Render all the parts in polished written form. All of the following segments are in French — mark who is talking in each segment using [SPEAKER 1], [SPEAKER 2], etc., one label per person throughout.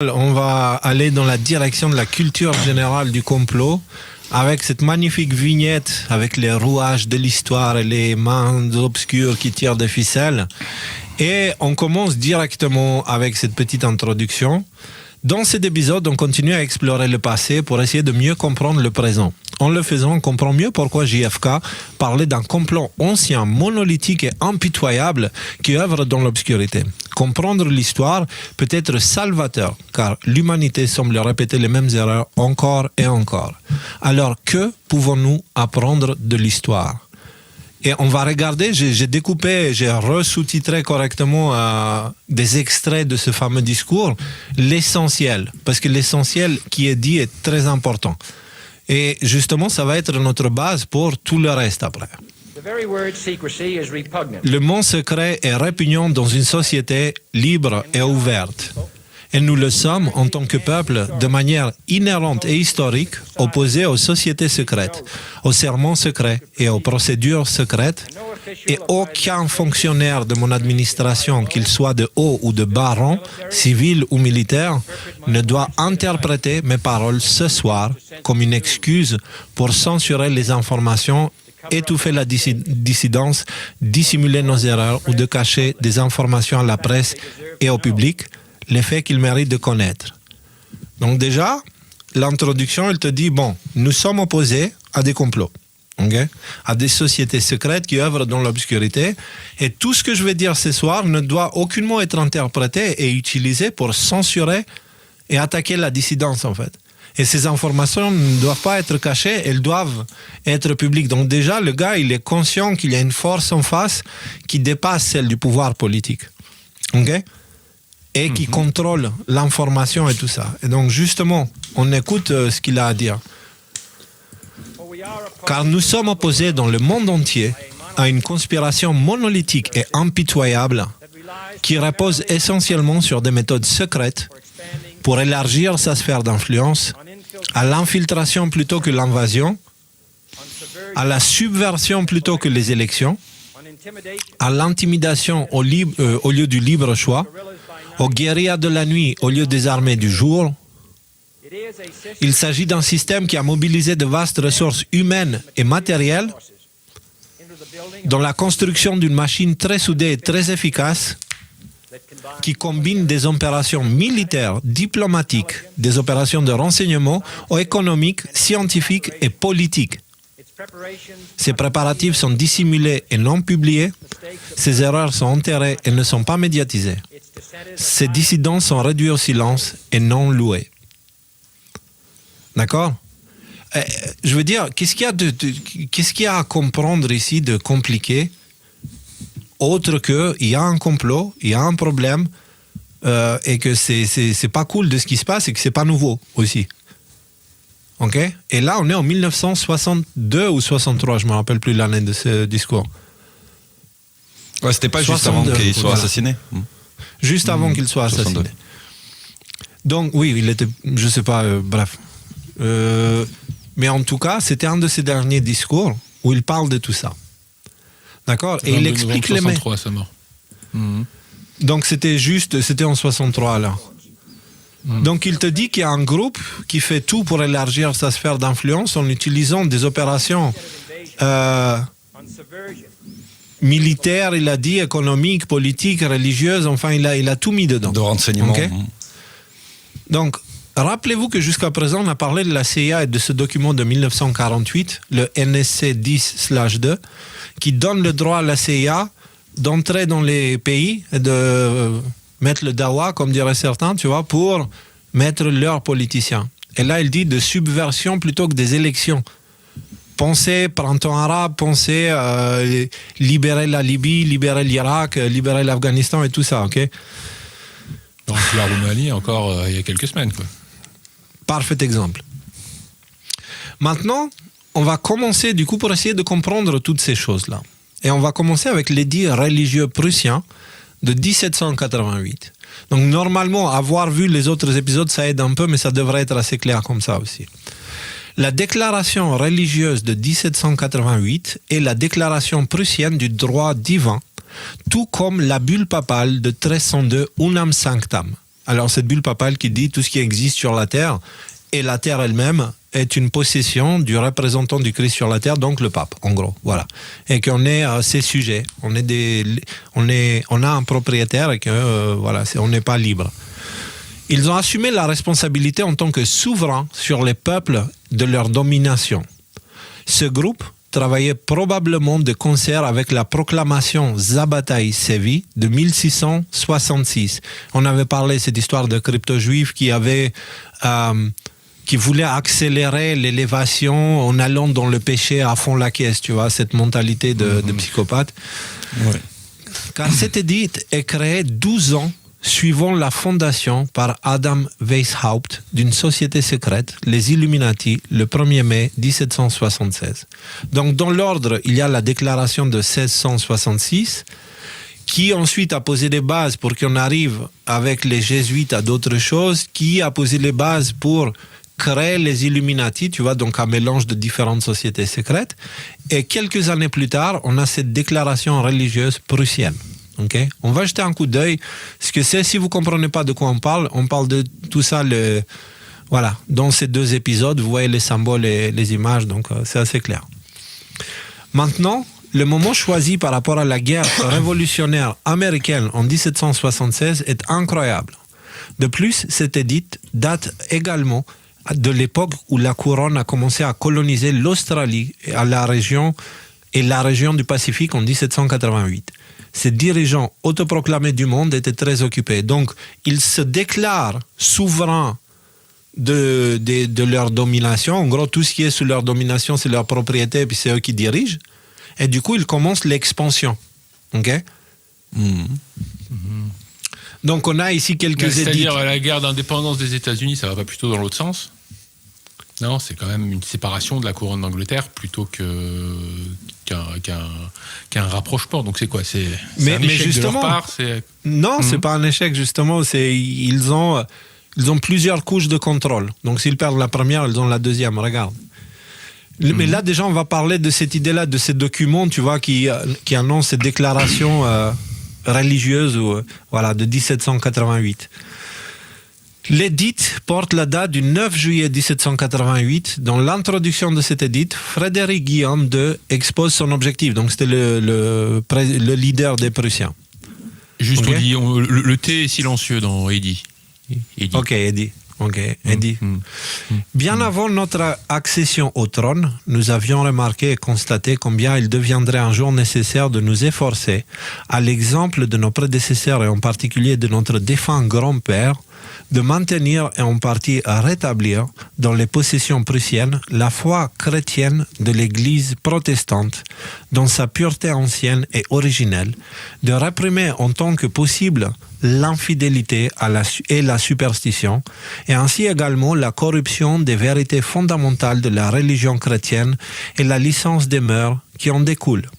[SPEAKER 1] On va aller dans la direction de la culture générale du complot avec cette magnifique vignette avec les rouages de l'histoire et les mains obscures qui tirent des ficelles. Et on commence directement avec cette petite introduction. Dans cet épisode, on continue à explorer le passé pour essayer de mieux comprendre le présent. En le faisant, on comprend mieux pourquoi JFK parlait d'un complot ancien, monolithique et impitoyable qui œuvre dans l'obscurité. Comprendre l'histoire peut être salvateur, car l'humanité semble répéter les mêmes erreurs encore et encore. Alors, que pouvons-nous apprendre de l'histoire ? Et on va regarder, j'ai découpé, j'ai re-sous-titré correctement des extraits de ce fameux discours, l'essentiel, parce que l'essentiel qui est dit est très important. Et justement, ça va être notre base pour tout le reste après. Le mot secret est répugnant dans une société libre et ouverte. Et nous le sommes en tant que peuple de manière inhérente et historique opposés aux sociétés secrètes, aux serments secrets et aux procédures secrètes. Et aucun fonctionnaire de mon administration, qu'il soit de haut ou de bas rang, civil ou militaire, ne doit interpréter mes paroles ce soir comme une excuse pour censurer les informations, étouffer la dissidence, dissimuler nos erreurs ou de cacher des informations à la presse et au public, les faits qu'ils méritent de connaître. Donc déjà, l'introduction, elle te dit, bon, nous sommes opposés à des complots, okay? À des sociétés secrètes qui œuvrent dans l'obscurité, et tout ce que je vais dire ce soir ne doit aucunement être interprété et utilisé pour censurer et attaquer la dissidence, en fait. Et ces informations ne doivent pas être cachées, elles doivent être publiques. Donc déjà, le gars, il est conscient qu'il y a une force en face qui dépasse celle du pouvoir politique. Okay? Et qui contrôle l'information et tout ça. Et donc justement, on écoute ce qu'il a à dire. Car nous sommes opposés dans le monde entier à une conspiration monolithique et impitoyable qui repose essentiellement sur des méthodes secrètes pour élargir sa sphère d'influence, à l'infiltration plutôt que l'invasion, à la subversion plutôt que les élections, à l'intimidation au lieu du libre choix, aux guérillas de la nuit au lieu des armées du jour. Il s'agit d'un système qui a mobilisé de vastes ressources humaines et matérielles dans la construction d'une machine très soudée et très efficace qui combine des opérations militaires, diplomatiques, des opérations de renseignement, économiques, scientifiques et politiques. Ces préparatifs sont dissimulés et non publiés. Ces erreurs sont enterrées et ne sont pas médiatisées. Ces dissidents sont réduits au silence et non loués. D'accord ? Je veux dire, qu'est-ce qu'il y a à comprendre ici de compliqué, autre qu'il y a un complot, il y a un problème, et que c'est pas cool de ce qui se passe et que c'est pas nouveau aussi. Ok ? Et là, on est en 1962 ou 63, je me rappelle plus l'année de ce discours.
[SPEAKER 2] Ouais, c'était pas juste avant qu'il soit assassiné.
[SPEAKER 1] Juste avant qu'il soit assassiné.
[SPEAKER 2] 62.
[SPEAKER 1] Donc oui, il était, je sais pas, bref. Mais en tout cas, c'était un de ses derniers discours où il parle de tout ça. D'accord ? Et il explique les...
[SPEAKER 3] 63 sa mort.
[SPEAKER 1] Donc c'était en 63 alors. Donc il te dit qu'il y a un groupe qui fait tout pour élargir sa sphère d'influence en utilisant des opérations militaires, il a dit, économiques, politiques, religieuses, enfin il a tout mis dedans.
[SPEAKER 2] De renseignement.
[SPEAKER 1] Okay? Donc, rappelez-vous que jusqu'à présent, on a parlé de la CIA et de ce document de 1948, le NSC 10/2, qui donne le droit à la CIA d'entrer dans les pays et de mettre le dawa, comme diraient certains, tu vois, pour mettre leurs politiciens. Et là, il dit de subversion plutôt que des élections. Pensez printemps arabe, pensez libérer la Libye, libérer l'Irak, libérer l'Afghanistan et tout ça, ok ?
[SPEAKER 3] Donc la Roumanie, encore il y a quelques semaines, quoi.
[SPEAKER 1] Parfait exemple. Maintenant, on va commencer du coup pour essayer de comprendre toutes ces choses-là. Et on va commencer avec l'édit religieux prussien de 1788. Donc normalement, avoir vu les autres épisodes, ça aide un peu, mais ça devrait être assez clair comme ça aussi. La déclaration religieuse de 1788 est la déclaration prussienne du droit divin, tout comme la bulle papale de 1302 Unam Sanctam. Alors cette bulle papale qui dit tout ce qui existe sur la terre et la terre elle-même est une possession du représentant du Christ sur la terre, donc le pape, en gros, voilà. Et qu'on est ses sujets, on a un propriétaire et que voilà, on n'est pas libre. Ils ont assumé la responsabilité en tant que souverains sur les peuples de leur domination. Ce groupe travaillait probablement de concert avec la proclamation Zabbatai Sevi de 1666. On avait parlé de cette histoire de crypto-juifs qui voulait accélérer l'élévation en allant dans le péché à fond la caisse, tu vois, cette mentalité de psychopathe.
[SPEAKER 2] Ouais.
[SPEAKER 1] Car cet édit est créé 12 ans suivant la fondation par Adam Weishaupt d'une société secrète, les Illuminati, le 1er mai 1776. Donc dans l'ordre, il y a la déclaration de 1666, qui ensuite a posé les bases pour qu'on arrive avec les jésuites à d'autres choses, qui a posé les bases pour créer les Illuminati, tu vois, donc un mélange de différentes sociétés secrètes. Et quelques années plus tard, on a cette déclaration religieuse prussienne. Okay? On va jeter un coup d'œil. Ce que c'est, si vous ne comprenez pas de quoi on parle de tout ça voilà, dans ces 2 épisodes. Vous voyez les symboles et les images, donc c'est assez clair. Maintenant, le moment choisi par rapport à la guerre révolutionnaire américaine en 1776 est incroyable. De plus, cet édit date également de l'époque où la couronne a commencé à coloniser l'Australie et la région du Pacifique en 1788. Ces dirigeants autoproclamés du monde étaient très occupés. Donc, ils se déclarent souverains de leur domination. En gros, tout ce qui est sous leur domination, c'est leur propriété, et puis c'est eux qui dirigent. Et du coup, ils commencent l'expansion. OK? Donc, on a ici quelques édits.
[SPEAKER 3] C'est-à-dire, la guerre d'indépendance des États-Unis, ça va pas plutôt dans l'autre sens? Non, c'est quand même une séparation de la couronne d'Angleterre plutôt qu'un rapprochement. Donc c'est quoi? C'est un échec
[SPEAKER 1] justement,
[SPEAKER 3] de leur part?
[SPEAKER 1] Non, c'est pas un échec, justement. Ils ont plusieurs couches de contrôle. Donc s'ils perdent la première, ils ont la deuxième. Regarde. Mais là, déjà, on va parler de cette idée-là, de ces documents, tu vois, qui annoncent ces déclarations religieuses voilà, de 1788. L'édit porte la date du 9 juillet 1788. Dans l'introduction de cet édit, Frédéric Guillaume II expose son objectif. Donc, c'était le leader des Prussiens.
[SPEAKER 3] Juste, okay. Le T est silencieux dans Eddie.
[SPEAKER 1] Ok, Eddie. Bien avant notre accession au trône, nous avions remarqué et constaté combien il deviendrait un jour nécessaire de nous efforcer, à l'exemple de nos prédécesseurs et en particulier de notre défunt grand-père, de maintenir et en partie à rétablir dans les possessions prussiennes la foi chrétienne de l'Église protestante dans sa pureté ancienne et originelle, de réprimer en tant que possible l'infidélité et la superstition, et ainsi également la corruption des vérités fondamentales de la religion chrétienne et la licence des mœurs qui en découlent.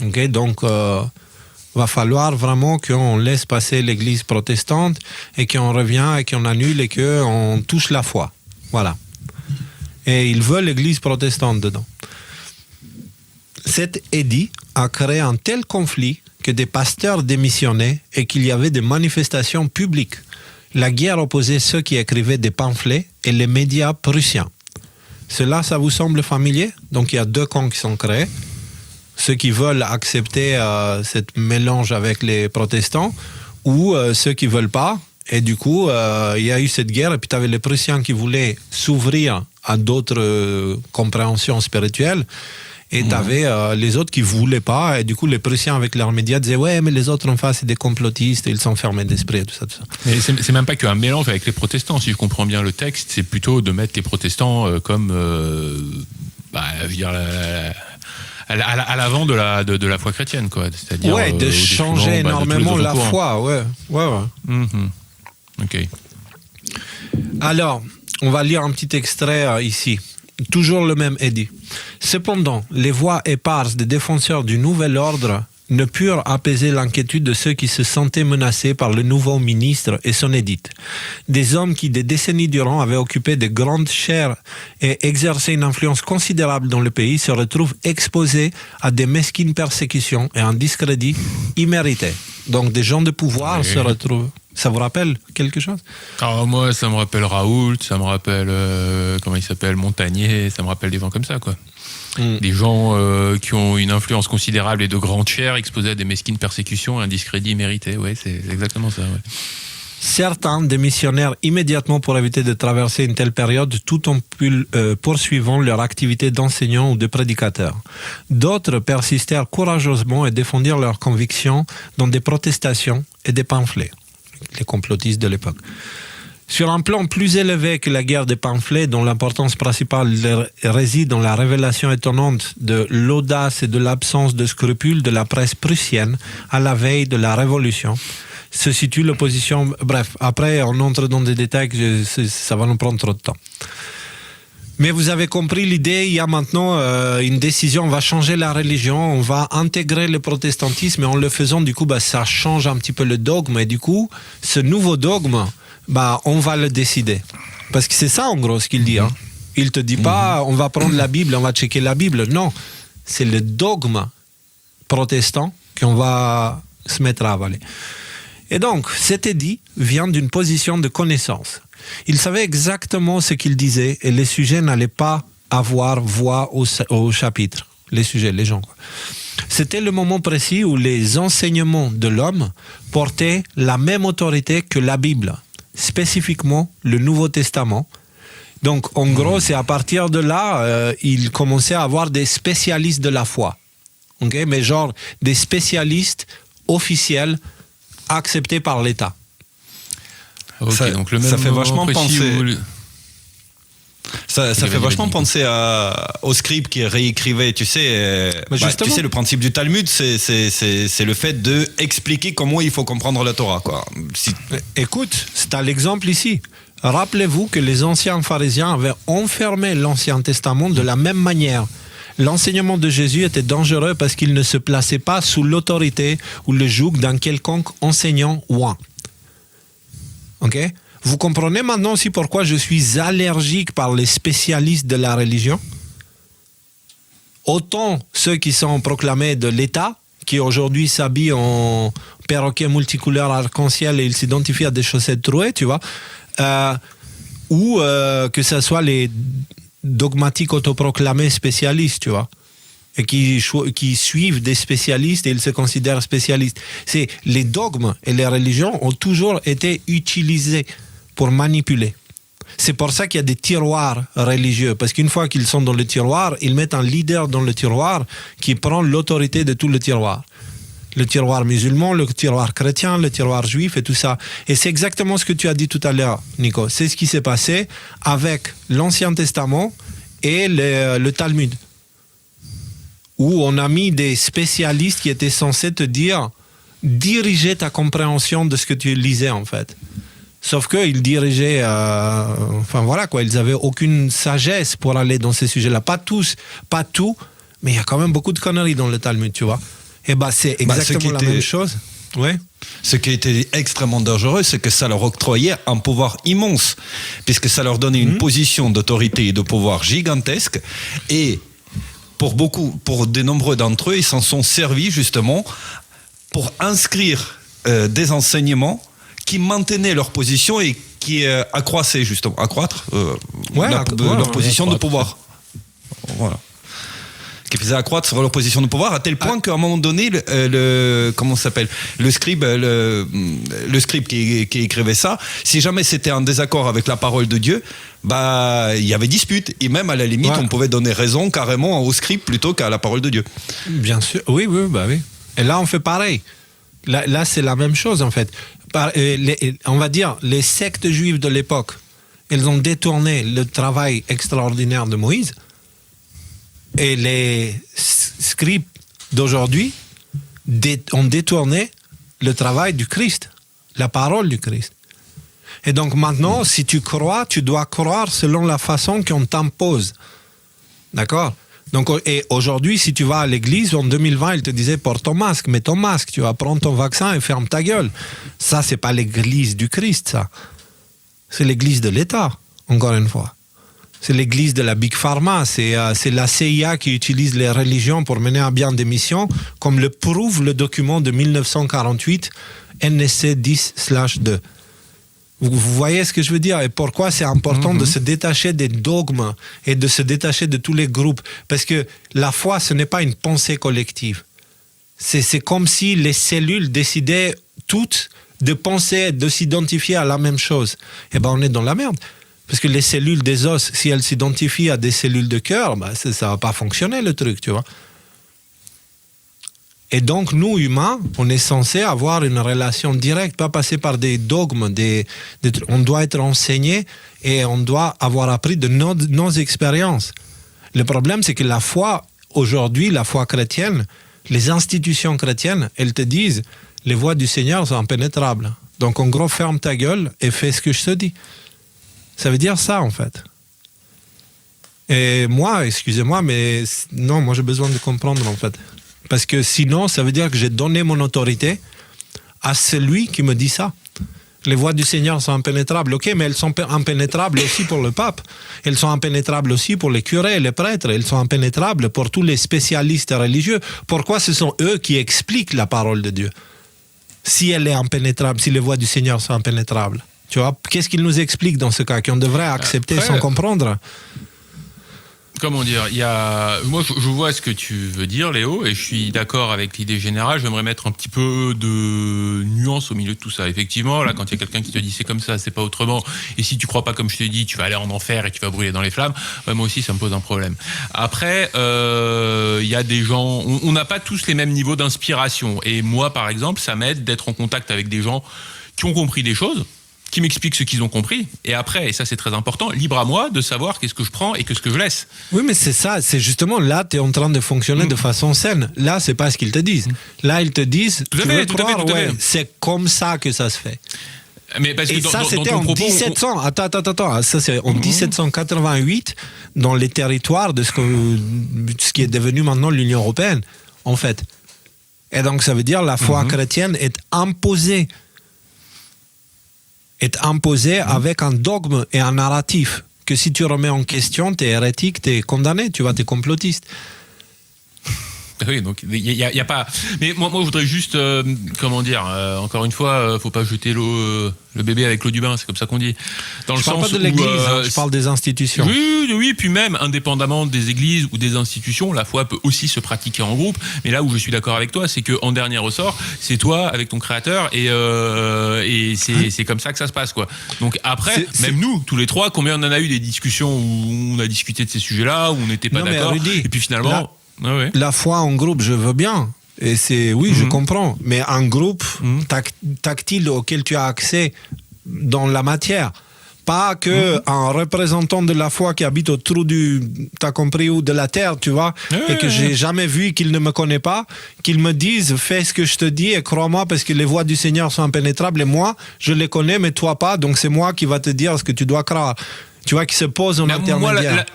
[SPEAKER 1] Okay, donc, va falloir vraiment qu'on laisse passer l'Église protestante et qu'on revient et qu'on annule et qu'on touche la foi. Voilà. Et ils veulent l'Église protestante dedans. Cet édit a créé un tel conflit que des pasteurs démissionnaient et qu'il y avait des manifestations publiques. La guerre opposait ceux qui écrivaient des pamphlets et les médias prussiens. Cela, ça vous semble familier? Donc il y a 2 camps qui sont créés. Ceux qui veulent accepter ce mélange avec les protestants ou ceux qui ne veulent pas. Et du coup, il y a eu cette guerre et puis tu avais les Prussiens qui voulaient s'ouvrir à d'autres compréhensions spirituelles et tu avais les autres qui ne voulaient pas. Et du coup, les Prussiens avec leurs médias disaient « Ouais, mais les autres en face, c'est des complotistes, ils sont fermés d'esprit. » tout ça.
[SPEAKER 3] Mais c'est même pas qu'un mélange avec les protestants. Si je comprends bien le texte, c'est plutôt de mettre les protestants comme... à l'avant de la foi chrétienne, quoi. C'est-à-dire,
[SPEAKER 1] de changer énormément la foi, ouais.
[SPEAKER 3] Ok.
[SPEAKER 1] Alors, on va lire un petit extrait ici. Toujours le même édit. Cependant, les voix éparses des défenseurs du nouvel ordre ne purent apaiser l'inquiétude de ceux qui se sentaient menacés par le nouveau ministre et son édit. Des hommes qui, des décennies durant, avaient occupé de grandes chaires et exercé une influence considérable dans le pays, se retrouvent exposés à des mesquines persécutions et un discrédit immérité. Donc des gens de pouvoir se retrouvent Ça vous rappelle quelque chose?
[SPEAKER 3] Alors moi, ça me rappelle Raoult, ça me rappelle, comment il s'appelle, Montagnier, ça me rappelle des gens comme ça, quoi. Des gens qui ont une influence considérable et de grande chair, exposés à des mesquines persécutions et un discrédit mérité. Oui, c'est exactement ça. Ouais.
[SPEAKER 1] Certains démissionnèrent immédiatement pour éviter de traverser une telle période tout en poursuivant leur activité d'enseignant ou de prédicateur. D'autres persistèrent courageusement et défendirent leurs convictions dans des protestations et des pamphlets, les complotistes de l'époque. Sur un plan plus élevé que la guerre des pamphlets, dont l'importance principale réside dans la révélation étonnante de l'audace et de l'absence de scrupules de la presse prussienne à la veille de la Révolution, se situe l'opposition... Bref, après on entre dans des détails, ça va nous prendre trop de temps. Mais vous avez compris l'idée, il y a maintenant une décision, on va changer la religion, on va intégrer le protestantisme, et en le faisant, du coup, ça change un petit peu le dogme, et du coup, ce nouveau dogme, on va le décider. Parce que c'est ça, en gros, ce qu'il dit. Hein. Il te dit pas, on va prendre la Bible, on va checker la Bible. Non, c'est le dogme protestant qu'on va se mettre à avaler. Et donc, cet édit vient d'une position de connaissance. Il savait exactement ce qu'il disait et les sujets n'allaient pas avoir voix au chapitre. Les sujets, les gens. C'était le moment précis où les enseignements de l'homme portaient la même autorité que la Bible, spécifiquement le Nouveau Testament. Donc, en gros, c'est à partir de là, il commençait à avoir des spécialistes de la foi. Okay? Mais genre des spécialistes officiels acceptés par l'État.
[SPEAKER 3] Okay, donc le même
[SPEAKER 2] ça fait vachement
[SPEAKER 3] penser.
[SPEAKER 2] Ça fait vachement penser aux scribes qui réécrivaient, tu sais, le principe du Talmud, c'est le fait de expliquer comment il faut comprendre la Torah, quoi.
[SPEAKER 1] Écoute, c'est à l'exemple ici. Rappelez-vous que les anciens pharisiens avaient enfermé l'Ancien Testament de la même manière. L'enseignement de Jésus était dangereux parce qu'il ne se plaçait pas sous l'autorité ou le joug d'un quelconque enseignant ouin. Ok? Vous comprenez maintenant aussi pourquoi je suis allergique par les spécialistes de la religion? Autant ceux qui sont proclamés de l'État, qui aujourd'hui s'habillent en perroquet multicouleur arc-en-ciel et ils s'identifient à des chaussettes trouées, tu vois, ou que ce soit les dogmatiques autoproclamés spécialistes, tu vois, et qui suivent des spécialistes et ils se considèrent spécialistes. Les dogmes et les religions ont toujours été utilisés pour manipuler. C'est pour ça qu'il y a des tiroirs religieux, parce qu'une fois qu'ils sont dans le tiroir, ils mettent un leader dans le tiroir qui prend l'autorité de tout le tiroir. Le tiroir musulman, le tiroir chrétien, le tiroir juif et tout ça. Et c'est exactement ce que tu as dit tout à l'heure, Nico. C'est ce qui s'est passé avec l'Ancien Testament et le Talmud, où on a mis des spécialistes qui étaient censés te diriger ta compréhension de ce que tu lisais en fait. Sauf qu'ils dirigeaient, ils avaient aucune sagesse pour aller dans ces sujets-là. Pas tous, pas tout, mais il y a quand même beaucoup de conneries dans le Talmud, tu vois. Et c'est exactement la même chose. Ouais.
[SPEAKER 2] Ce qui était extrêmement dangereux, c'est que ça leur octroyait un pouvoir immense, puisque ça leur donnait une position d'autorité et de pouvoir gigantesque. Et pour de nombreux d'entre eux, ils s'en sont servis justement pour inscrire des enseignements qui maintenaient leur position et qui accroissaient justement, leur position de pouvoir. Voilà. Qui faisait accroître sur leur position de pouvoir à tel point qu'à un moment donné, le scribe qui écrivait ça, si jamais c'était en désaccord avec la parole de Dieu, il y avait dispute. Et même à la limite, on pouvait donner raison carrément au scribe plutôt qu'à la parole de Dieu.
[SPEAKER 1] Bien sûr, oui. Et là, on fait pareil. Là, c'est la même chose en fait. On va dire, les sectes juives de l'époque, elles ont détourné le travail extraordinaire de Moïse. Et les scribes d'aujourd'hui ont détourné le travail du Christ, la parole du Christ. Et donc maintenant, si tu crois, tu dois croire selon la façon qu'on t'impose. D'accord? Donc, et aujourd'hui, si tu vas à l'église, en 2020, ils te disaient porte ton masque, mets ton masque, tu vas prendre ton vaccin et ferme ta gueule. Ça, c'est pas l'église du Christ, ça. C'est l'église de l'État, encore une fois. C'est l'église de la Big Pharma, c'est la CIA qui utilise les religions pour mener à bien des missions, comme le prouve le document de 1948 NSC 10/2. Vous voyez ce que je veux dire et pourquoi c'est important de se détacher des dogmes et de se détacher de tous les groupes. Parce que la foi, ce n'est pas une pensée collective. C'est comme si les cellules décidaient toutes de penser, de s'identifier à la même chose. Eh ben, on est dans la merde. Parce que les cellules des os, si elles s'identifient à des cellules de cœur, ben, ça va pas fonctionner le truc, tu vois. Et donc, nous, humains, on est censé avoir une relation directe, pas passer par des dogmes. On doit être enseigné et on doit avoir appris de nos expériences. Le problème, c'est que la foi, aujourd'hui, la foi chrétienne, les institutions chrétiennes, elles te disent, les voies du Seigneur sont impénétrables. Donc, en gros, ferme ta gueule et fais ce que je te dis. Ça veut dire ça, en fait. Et moi, excusez-moi, mais non, moi, j'ai besoin de comprendre, en fait. Parce que sinon, ça veut dire que j'ai donné mon autorité à celui qui me dit ça. Les voies du Seigneur sont impénétrables, ok, mais elles sont impénétrables aussi pour le pape. Elles sont impénétrables aussi pour les curés, les prêtres. Elles sont impénétrables pour tous les spécialistes religieux. Pourquoi ce sont eux qui expliquent la parole de Dieu? Si elle est impénétrable, si les voies du Seigneur sont impénétrables. Tu vois, qu'est-ce qu'ils nous expliquent dans ce cas, qu'on devrait accepter sans comprendre?
[SPEAKER 3] Comment dire, moi je vois ce que tu veux dire, Léo, et je suis d'accord avec l'idée générale. J'aimerais mettre un petit peu de nuance au milieu de tout ça. Effectivement, là, quand il y a quelqu'un qui te dit c'est comme ça, c'est pas autrement, et si tu crois pas comme je t'ai dit, tu vas aller en enfer et tu vas brûler dans les flammes, moi aussi ça me pose un problème. Après, il y a des gens, on n'a pas tous les mêmes niveaux d'inspiration, et moi par exemple, ça m'aide d'être en contact avec des gens qui ont compris des choses, qui m'expliquent ce qu'ils ont compris, et après, et ça c'est très important, libre à moi de savoir qu'est-ce que je prends et qu'est-ce que je laisse.
[SPEAKER 1] Oui, mais c'est ça, c'est justement là, tu es en train de fonctionner de façon saine. Là, c'est pas ce qu'ils te disent. Là, ils te disent,
[SPEAKER 3] tout à fait.
[SPEAKER 1] C'est comme ça que ça se fait.
[SPEAKER 3] Mais parce
[SPEAKER 1] et
[SPEAKER 3] que
[SPEAKER 1] ça, c'était
[SPEAKER 3] dans
[SPEAKER 1] en
[SPEAKER 3] propos,
[SPEAKER 1] 1700. Attends. Ça, c'est en 1788, dans les territoires de ce qui est devenu maintenant l'Union européenne, en fait. Et donc, ça veut dire la foi chrétienne est imposée avec un dogme et un narratif que si tu remets en question, t'es hérétique, t'es condamné, tu vois, t'es complotiste.
[SPEAKER 3] Oui, donc il y a pas. Mais moi je voudrais juste, encore une fois, faut pas jeter le bébé avec l'eau du bain, c'est comme ça qu'on dit. Dans le
[SPEAKER 1] je parle
[SPEAKER 3] sens
[SPEAKER 1] pas de l'Église, je parle des institutions.
[SPEAKER 3] Oui, puis même indépendamment des églises ou des institutions, la foi peut aussi se pratiquer en groupe. Mais là où je suis d'accord avec toi, c'est que en dernier ressort, c'est toi avec ton créateur et c'est comme ça que ça se passe, quoi. Donc après, même nous, tous les trois, combien on en a eu des discussions où on a discuté de ces sujets-là, où on n'était pas d'accord, et puis finalement. La foi en groupe, je veux bien. Et je comprends. Mais un groupe tactile auquel tu as accès dans la matière. Pas que un représentant de la foi qui habite au trou t'as compris, ou de la terre, tu vois, et que j'ai jamais vu, qu'il ne me connaît pas, qu'il me dise, fais ce que je te dis et crois-moi parce que les voies du Seigneur sont impénétrables et moi, je les connais, mais toi pas, donc c'est moi qui va te dire ce que tu dois croire. Tu vois, qui se pose en intermédiaire.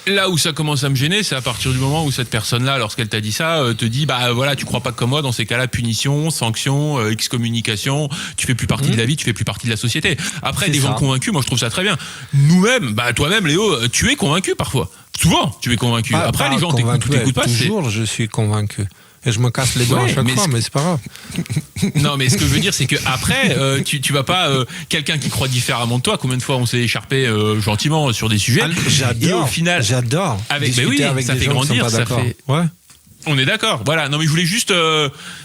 [SPEAKER 3] Là où ça commence à me gêner, c'est à partir du moment où cette personne-là, lorsqu'elle t'a dit ça, te dit voilà, tu crois pas comme moi, dans ces cas-là, punition, sanction, excommunication, tu fais plus partie de la vie, tu fais plus partie de la société. Après, des gens convaincus, moi je trouve ça très bien. Nous-mêmes, toi-même, Léo, tu es convaincu parfois. Souvent, tu es convaincu. Après, les gens t'écoutent pas.
[SPEAKER 1] Toujours, je suis convaincu. Et je me casse les doigts à chaque fois, mais c'est pas grave.
[SPEAKER 3] Non, mais ce que je veux dire, c'est que après, tu vas pas quelqu'un qui croit différemment de toi. Combien de fois on s'est écharpé gentiment sur des sujets.
[SPEAKER 1] J'adore.
[SPEAKER 3] Et au final,
[SPEAKER 1] avec
[SPEAKER 3] ça fait grandir, ça fait.
[SPEAKER 1] Ouais.
[SPEAKER 3] On est d'accord. Voilà. Non, mais je voulais juste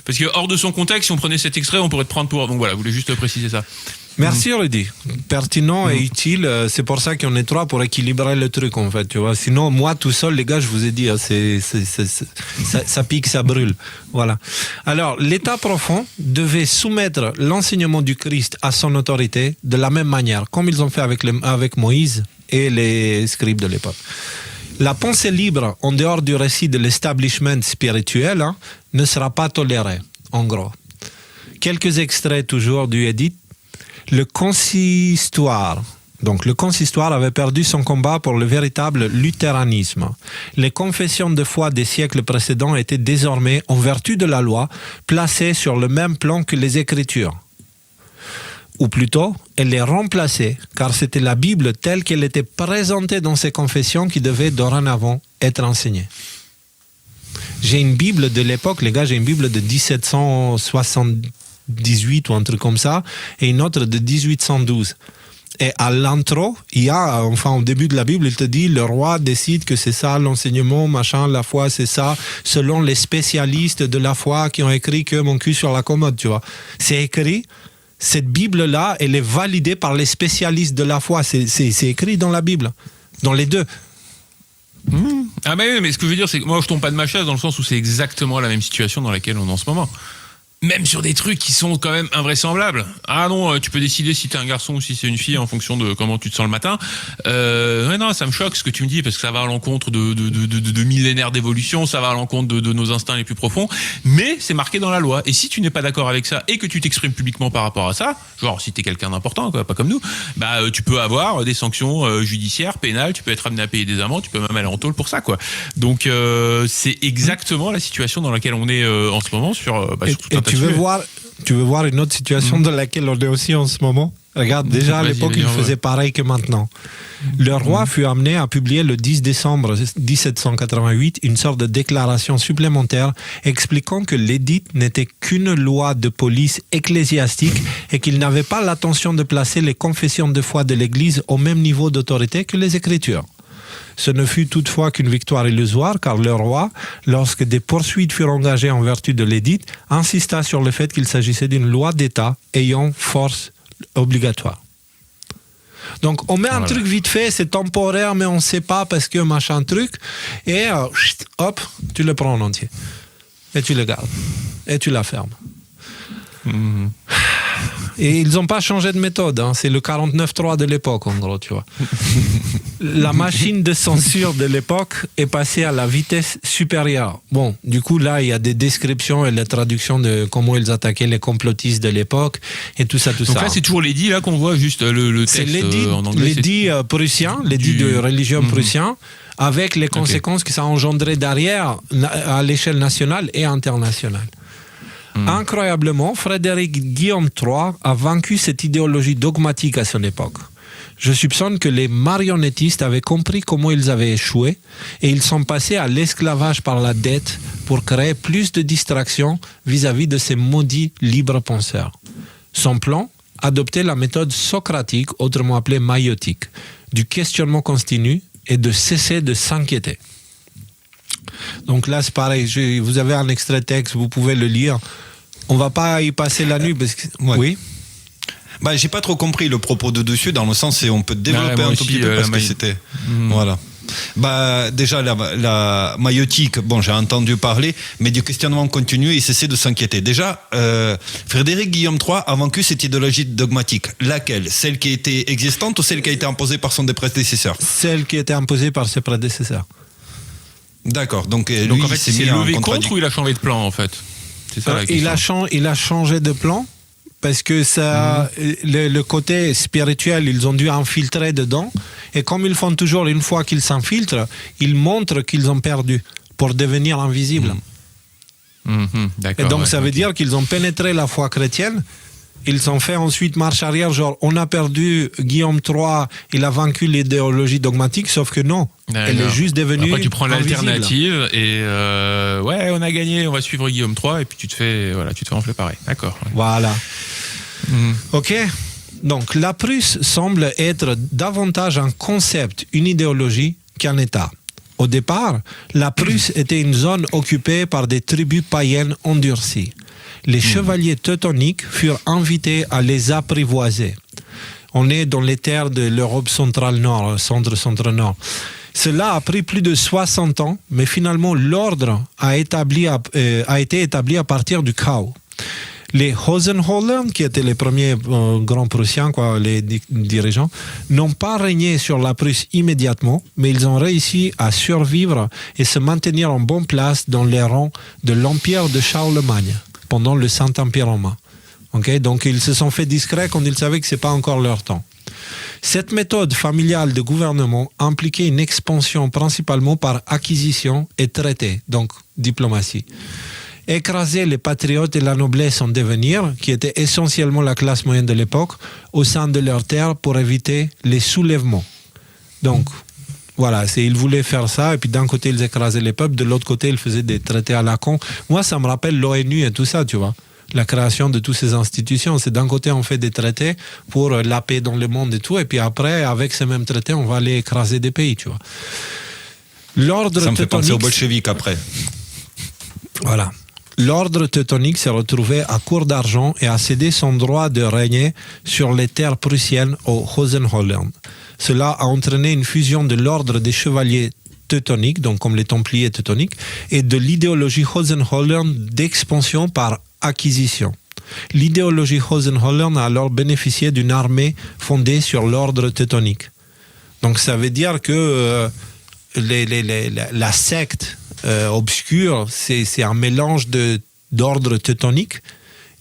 [SPEAKER 3] parce que hors de son contexte, si on prenait cet extrait, on pourrait te prendre pour. Donc voilà, je voulais juste préciser ça.
[SPEAKER 1] Merci Rudy, pertinent et utile, c'est pour ça qu'on est trois pour équilibrer le truc en fait, tu vois. Sinon moi tout seul les gars, je vous ai dit, ça pique, ça brûle, voilà. Alors l'état profond devait soumettre l'enseignement du Christ à son autorité de la même manière, comme ils ont fait avec Moïse et les scribes de l'époque. La pensée libre en dehors du récit de l'establishment spirituel ne sera pas tolérée, en gros. Quelques extraits toujours du Édit. Le consistoire avait perdu son combat pour le véritable luthéranisme. Les confessions de foi des siècles précédents étaient désormais, en vertu de la loi, placées sur le même plan que les Écritures. Ou plutôt, elle les remplaçait, car c'était la Bible telle qu'elle était présentée dans ces confessions qui devait dorénavant être enseignée. J'ai une Bible de l'époque, les gars, j'ai une Bible de 1760. 18 ou un truc comme ça, et une autre de 1812. Et à l'intro, il y a, enfin au début de la Bible, il te dit le roi décide que c'est ça l'enseignement, machin, la foi c'est ça, selon les spécialistes de la foi qui ont écrit que mon cul sur la commode, tu vois. C'est écrit, cette Bible-là, elle est validée par les spécialistes de la foi, c'est écrit dans la Bible, dans les deux.
[SPEAKER 3] Ah mais ce que je veux dire, c'est que moi je tombe pas de ma chaise dans le sens où c'est exactement la même situation dans laquelle on est en ce moment. Même sur des trucs qui sont quand même invraisemblables. Ah non, tu peux décider si t'es un garçon ou si c'est une fille en fonction de comment tu te sens le matin. Ouais, non, ça me choque ce que tu me dis parce que ça va à l'encontre de millénaires d'évolution, ça va à l'encontre de nos instincts les plus profonds. Mais c'est marqué dans la loi. Et si tu n'es pas d'accord avec ça et que tu t'exprimes publiquement par rapport à ça, genre si t'es quelqu'un d'important, quoi, pas comme nous, bah tu peux avoir des sanctions judiciaires, pénales, tu peux être amené à payer des amendes, tu peux même aller en tôle pour ça, quoi. Donc c'est exactement la situation dans laquelle on est en ce moment sur tout un
[SPEAKER 1] tu veux voir une autre situation dans laquelle on est aussi en ce moment? Regarde, déjà à l'époque, il faisait pareil que maintenant. Le roi fut amené à publier le 10 décembre 1788 une sorte de déclaration supplémentaire expliquant que l'édit n'était qu'une loi de police ecclésiastique et qu'il n'avait pas l'intention de placer les confessions de foi de l'Église au même niveau d'autorité que les Écritures. Ce ne fut toutefois qu'une victoire illusoire, car le roi, lorsque des poursuites furent engagées en vertu de l'édit, insista sur le fait qu'il s'agissait d'une loi d'État ayant force obligatoire. Donc on met un truc vite fait, c'est temporaire, mais on ne sait pas parce que machin truc, et hop, tu le prends en entier. Et tu le gardes. Et tu la fermes. Et ils n'ont pas changé de méthode, hein. C'est le 49.3 de l'époque, en gros, tu vois. La machine de censure de l'époque est passée à la vitesse supérieure. Bon, du coup, là, il y a des descriptions et la traduction de comment ils attaquaient les complotistes de l'époque et tout ça, tout ça.
[SPEAKER 3] Donc là, c'est toujours l'édit là qu'on voit, juste le texte
[SPEAKER 1] c'est l'édit,
[SPEAKER 3] en anglais.
[SPEAKER 1] L'édit prussien, l'édit de religion prussien, avec les conséquences que ça a engendré derrière à l'échelle nationale et internationale. Incroyablement, Frédéric Guillaume III a vaincu cette idéologie dogmatique à son époque. Je soupçonne que les marionnettistes avaient compris comment ils avaient échoué et ils sont passés à l'esclavage par la dette pour créer plus de distractions vis-à-vis de ces maudits libres penseurs. Son plan, adopter la méthode socratique, autrement appelée maïotique, du questionnement continu et de cesser de s'inquiéter. Donc là, c'est pareil, vous avez un extrait de texte, vous pouvez le lire. On ne va pas y passer la nuit parce que... Oui.
[SPEAKER 2] Bah, j'ai pas trop compris le propos de dessus, dans le sens où on peut développer un tout petit peu parce que c'était... Voilà. Bah, déjà, la maïotique, bon, j'ai entendu parler, mais du questionnement continu et cesser de s'inquiéter. Déjà, Frédéric Guillaume III a vaincu cette idéologie dogmatique. Laquelle? Celle qui était existante ou celle qui a été imposée par son prédécesseur?
[SPEAKER 1] Celle qui a été imposée par ses prédécesseurs.
[SPEAKER 2] D'accord. Donc lui,
[SPEAKER 3] en fait,
[SPEAKER 2] il s'est
[SPEAKER 3] il s'est
[SPEAKER 2] mis en
[SPEAKER 3] levé
[SPEAKER 2] contradiction.
[SPEAKER 3] contre ou il a changé de plan, en fait? C'est ça la question.
[SPEAKER 1] Il a changé de plan parce que ça, le côté spirituel, ils ont dû infiltrer dedans. Et comme ils font toujours, une fois qu'ils s'infiltrent, ils montrent qu'ils ont perdu pour devenir invisibles.
[SPEAKER 3] D'accord,
[SPEAKER 1] et donc ça veut dire qu'ils ont pénétré la foi chrétienne. Ils ont fait ensuite marche arrière, genre on a perdu Guillaume III, il a vaincu l'idéologie dogmatique, sauf que non, elle est juste devenue
[SPEAKER 3] Après tu prends
[SPEAKER 1] invisible.
[SPEAKER 3] l'alternative et ouais, on a gagné, on va suivre Guillaume III et puis tu te fais enfler pareil. D'accord.
[SPEAKER 1] Voilà. Ok. Donc la Prusse semble être davantage un concept, une idéologie qu'un État. Au départ, la Prusse était une zone occupée par des tribus païennes endurcies. Les chevaliers teutoniques furent invités à les apprivoiser. On est dans les terres de l'Europe centrale-nord, centre-nord. Cela a pris plus de 60 ans, mais finalement l'ordre a été établi à partir du chaos. Les Hohenzollern, qui étaient les premiers grands Prussiens, les dirigeants, n'ont pas régné sur la Prusse immédiatement, mais ils ont réussi à survivre et se maintenir en bonne place dans les rangs de l'Empire de Charlemagne pendant le Saint-Empire romain. Okay? Donc ils se sont fait discrets quand ils savaient que ce n'est pas encore leur temps. Cette méthode familiale de gouvernement impliquait une expansion principalement par acquisition et traité, donc diplomatie. Écraser les patriotes et la noblesse en devenir, qui était essentiellement la classe moyenne de l'époque, au sein de leurs terres pour éviter les soulèvements. Donc, voilà, ils voulaient faire ça, et puis d'un côté, ils écrasaient les peuples, de l'autre côté, ils faisaient des traités à la con. Moi, ça me rappelle l'ONU et tout ça, tu vois. la création de toutes ces institutions. C'est d'un côté, on fait des traités pour la paix dans le monde et tout, et puis après, avec ces mêmes traités, on va aller écraser des pays, tu vois. L'ordre
[SPEAKER 2] Ça me fait penser aux
[SPEAKER 1] teutonique...
[SPEAKER 2] bolcheviks après.
[SPEAKER 1] Voilà. L'ordre teutonique s'est retrouvé à court d'argent et a cédé son droit de régner sur les terres prussiennes aux Hohenzollern. Cela a entraîné une fusion de l'ordre des chevaliers teutoniques, donc comme les Templiers teutoniques, et de l'idéologie Hohenzollern d'expansion par acquisition. L'idéologie Hohenzollern a alors bénéficié d'une armée fondée sur l'ordre teutonique. Donc ça veut dire que la secte obscure, c'est un mélange d'ordre teutonique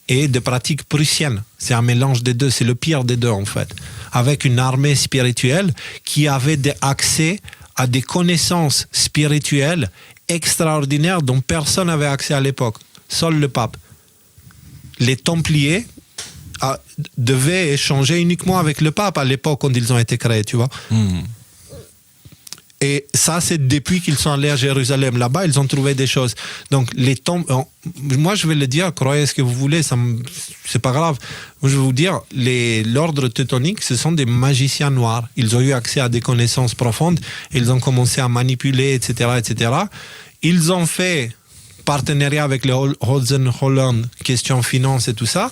[SPEAKER 1] et de pratiques prussiennes. C'est un mélange des deux, c'est le pire des deux en fait. Avec une armée spirituelle qui avait accès à des connaissances spirituelles extraordinaires dont personne n'avait accès à l'époque, seul le pape. Les Templiers devaient échanger uniquement avec le pape à l'époque quand ils ont été créés, tu vois. Et ça, c'est depuis qu'ils sont allés à Jérusalem. Là-bas, ils ont trouvé des choses. Donc, moi, je vais le dire, croyez ce que vous voulez, c'est pas grave. Moi, je vais vous dire, l'ordre teutonique, ce sont des magiciens noirs. Ils ont eu accès à des connaissances profondes. Ils ont commencé à manipuler, etc., etc. Ils ont fait partenariat avec les Hohenzollern, question finance et tout ça.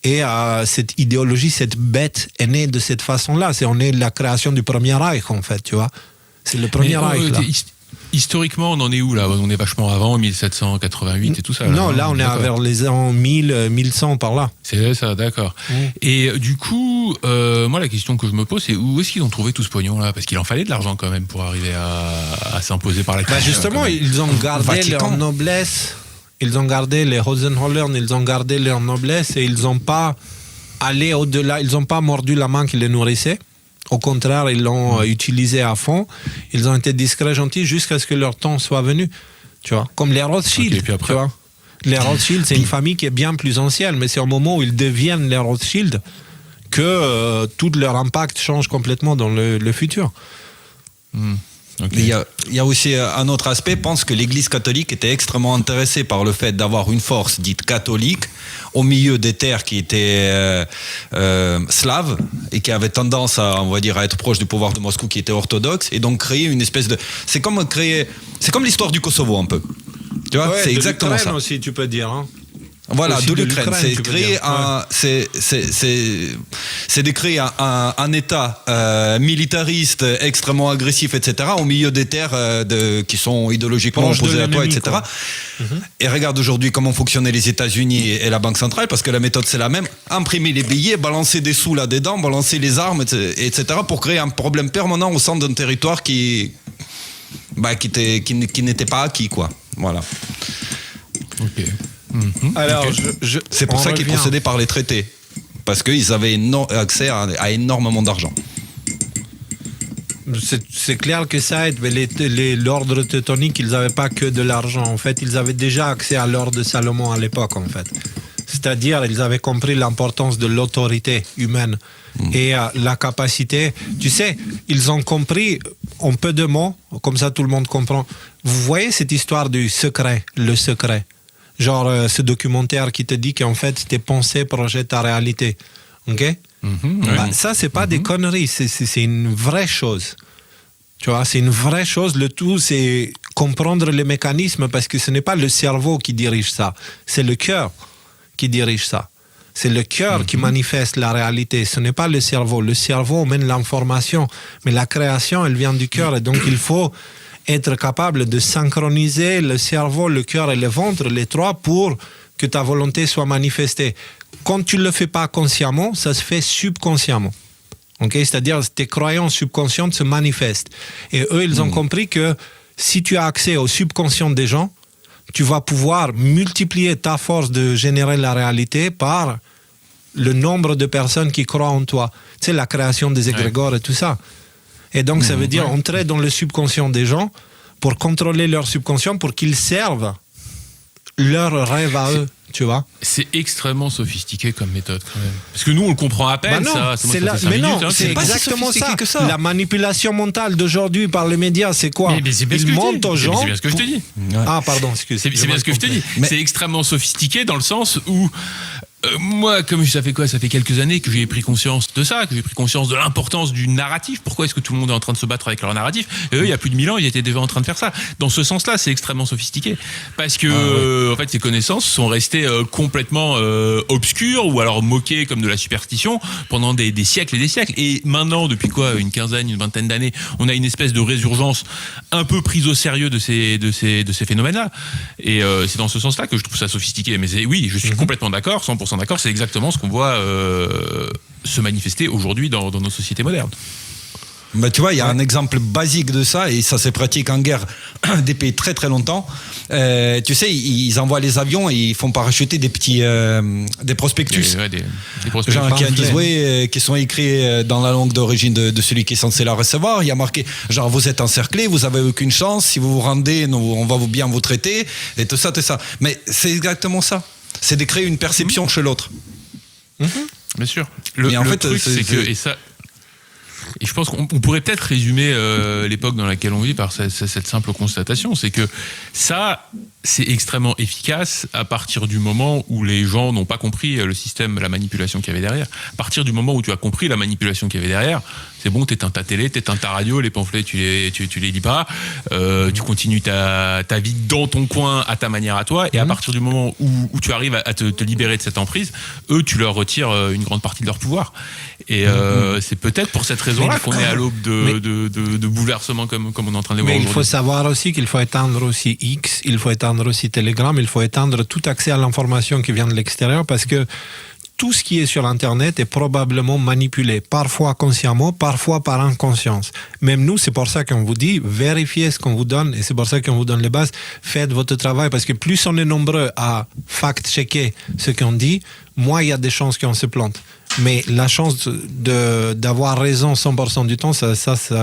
[SPEAKER 1] Et cette idéologie, cette bête est née de cette façon-là. On est la création du Premier Reich, en fait, tu vois. C'est le Premier Reich, là.
[SPEAKER 3] Historiquement, on en est où, là? On est vachement avant, 1788 et tout ça.
[SPEAKER 1] Non, là, on est vers les ans 1000, 1100, par là.
[SPEAKER 3] C'est ça, d'accord. Et du coup, moi, la question que je me pose, c'est où est-ce qu'ils ont trouvé tout ce pognon-là? Parce qu'il en fallait de l'argent, quand même, pour arriver à s'imposer par la classe.
[SPEAKER 1] Justement, ils ont gardé leur noblesse. Ils ont gardé les Hohenzollern, ils ont gardé leur noblesse et ils n'ont pas allé au-delà, ils n'ont pas mordu la main qui les nourrissait. Au contraire, ils l'ont utilisé à fond. Ils ont été discrets, gentils, jusqu'à ce que leur temps soit venu. Tu vois, comme les Rothschild.
[SPEAKER 3] Okay,
[SPEAKER 1] tu vois. Les Rothschild, c'est une famille qui est bien plus ancienne, mais c'est au moment où ils deviennent les Rothschild que tout leur impact change complètement dans le futur.
[SPEAKER 2] Okay. Il y a aussi un autre aspect. Je pense que l'Église catholique était extrêmement intéressée par le fait d'avoir une force dite catholique au milieu des terres qui étaient slaves et qui avaient tendance à être proche du pouvoir de Moscou qui était orthodoxe, et donc créer une espèce de... C'est comme l'histoire du Kosovo un peu. Tu vois, c'est exactement ça.
[SPEAKER 1] Aussi, tu peux dire. Hein.
[SPEAKER 2] Voilà,
[SPEAKER 1] aussi
[SPEAKER 2] de l'Ukraine. C'est créer de créer un État militariste extrêmement agressif, etc., au milieu des terres qui sont idéologiquement opposées à toi, etc. Et regarde aujourd'hui comment fonctionnaient les États-Unis et la Banque centrale, parce que la méthode c'est la même: imprimer les billets, balancer des sous là-dedans, balancer les armes, etc., pour créer un problème permanent au centre d'un territoire qui n'était pas acquis, quoi. Voilà.
[SPEAKER 3] Ok.
[SPEAKER 1] Alors,
[SPEAKER 2] c'est pour ça qu'ils procédaient par les traités, parce qu'ils avaient accès à énormément d'argent.
[SPEAKER 1] C'est clair que ça aide, mais l'ordre teutonique, ils n'avaient pas que de l'argent. En fait, ils avaient déjà accès à l'ordre de Salomon à l'époque, en fait. C'est-à-dire, ils avaient compris l'importance de l'autorité humaine et la capacité. Tu sais, ils ont compris en peu de mots, comme ça tout le monde comprend. Vous voyez cette histoire du secret, le secret? Genre ce documentaire qui te dit qu'en fait tes pensées projettent ta réalité. Ok? Ça, c'est pas des conneries, c'est une vraie chose. Tu vois, c'est une vraie chose. Le tout, c'est comprendre les mécanismes, parce que ce n'est pas le cerveau qui dirige ça, c'est le cœur qui dirige ça. C'est le cœur qui manifeste la réalité, ce n'est pas le cerveau. Le cerveau mène l'information, mais la création, elle vient du cœur, et donc il faut être capable de synchroniser le cerveau, le cœur et le ventre, les trois, pour que ta volonté soit manifestée. Quand tu ne le fais pas consciemment, ça se fait subconsciemment. Okay? C'est-à-dire tes croyances subconscientes se manifestent. Et eux, ils ont compris que si tu as accès au subconscient des gens, tu vas pouvoir multiplier ta force de générer la réalité par le nombre de personnes qui croient en toi. Tu sais, la création des égrégores et tout ça. Et donc, ça veut dire entrer dans le subconscient des gens pour contrôler leur subconscient, pour qu'ils servent leur rêve à eux. tu vois.
[SPEAKER 3] C'est extrêmement sophistiqué comme méthode quand même. Parce que nous, on le comprend à peine,
[SPEAKER 1] Bah non,
[SPEAKER 3] ça.
[SPEAKER 1] c'est
[SPEAKER 3] Moi, ça fait 5
[SPEAKER 1] mais non,
[SPEAKER 3] minutes, hein,
[SPEAKER 1] c'est
[SPEAKER 2] pas si
[SPEAKER 1] exactement
[SPEAKER 2] sophistiqué
[SPEAKER 1] ça.
[SPEAKER 2] que ça.
[SPEAKER 1] La manipulation mentale d'aujourd'hui par les médias, c'est quoi?
[SPEAKER 3] Mais c'est bien ce que
[SPEAKER 1] Ils
[SPEAKER 3] je te dis.
[SPEAKER 1] mentent aux
[SPEAKER 3] Mais
[SPEAKER 1] gens.
[SPEAKER 3] c'est bien ce que je te dis.
[SPEAKER 1] Ah, pardon, excuse.
[SPEAKER 3] C'est bien ce que je te dis.
[SPEAKER 2] Mais-
[SPEAKER 3] C'est extrêmement sophistiqué dans le sens où moi, comme ça fait quelques années que j'ai pris conscience de ça, que j'ai pris conscience de l'importance du narratif. Pourquoi est-ce que tout le monde est en train de se battre avec leur narratif? Et eux, il y a plus de 1000 ans, ils étaient déjà en train de faire ça. Dans ce sens-là, c'est extrêmement sophistiqué. Parce que, en fait, ces connaissances sont restées complètement obscures ou alors moquées comme de la superstition pendant des siècles et des siècles. Et maintenant, depuis une quinzaine, une vingtaine d'années, on a une espèce de résurgence un peu prise au sérieux de ces phénomènes-là. Et c'est dans ce sens-là que je trouve ça sophistiqué. Mais oui, je suis complètement d'accord, 100% d'accord, c'est exactement ce qu'on voit se manifester aujourd'hui dans nos sociétés modernes.
[SPEAKER 2] Bah, tu vois, il y a un exemple basique de ça, et ça se pratique en guerre depuis très très longtemps. Tu sais, ils envoient les avions et ils font parachuter des petits des prospectus.
[SPEAKER 3] Des prospectus.
[SPEAKER 2] Genre qui disent qui sont écrits dans la langue d'origine de celui qui est censé la recevoir. Il y a marqué genre vous êtes encerclés, vous avez aucune chance, si vous vous rendez, on va bien vous traiter, et tout ça. Mais c'est exactement ça. C'est de créer une perception chez l'autre.
[SPEAKER 3] Bien sûr.
[SPEAKER 2] Mais en
[SPEAKER 3] le
[SPEAKER 2] fait,
[SPEAKER 3] truc, c'est que et je pense qu'on pourrait peut-être résumer l'époque dans laquelle on vit par cette simple constatation, c'est que ça, c'est extrêmement efficace à partir du moment où les gens n'ont pas compris le système, la manipulation qu'il y avait derrière. À partir du moment où tu as compris la manipulation qu'il y avait derrière, c'est bon, t'éteins ta télé, t'éteins ta radio, les pamphlets, tu les lis pas, tu continues ta vie dans ton coin à ta manière à toi, et à partir du moment où tu arrives à te libérer de cette emprise, eux, tu leur retires une grande partie de leur pouvoir. Et c'est peut-être pour cette raison-là qu'on est à l'aube de bouleversements comme on est en train de les voir
[SPEAKER 1] Mais il
[SPEAKER 3] aujourd'hui.
[SPEAKER 1] faut savoir aussi qu'il faut éteindre aussi X, il faut éteindre aussi Telegram, il faut éteindre tout accès à l'information qui vient de l'extérieur, parce que tout ce qui est sur Internet est probablement manipulé, parfois consciemment, parfois par inconscience. Même nous, c'est pour ça qu'on vous dit, vérifiez ce qu'on vous donne, et c'est pour ça qu'on vous donne les bases, faites votre travail, parce que plus on est nombreux à fact-checker ce qu'on dit, moins il y a des chances qu'on se plante. Mais la chance d'avoir raison 100% du temps, ça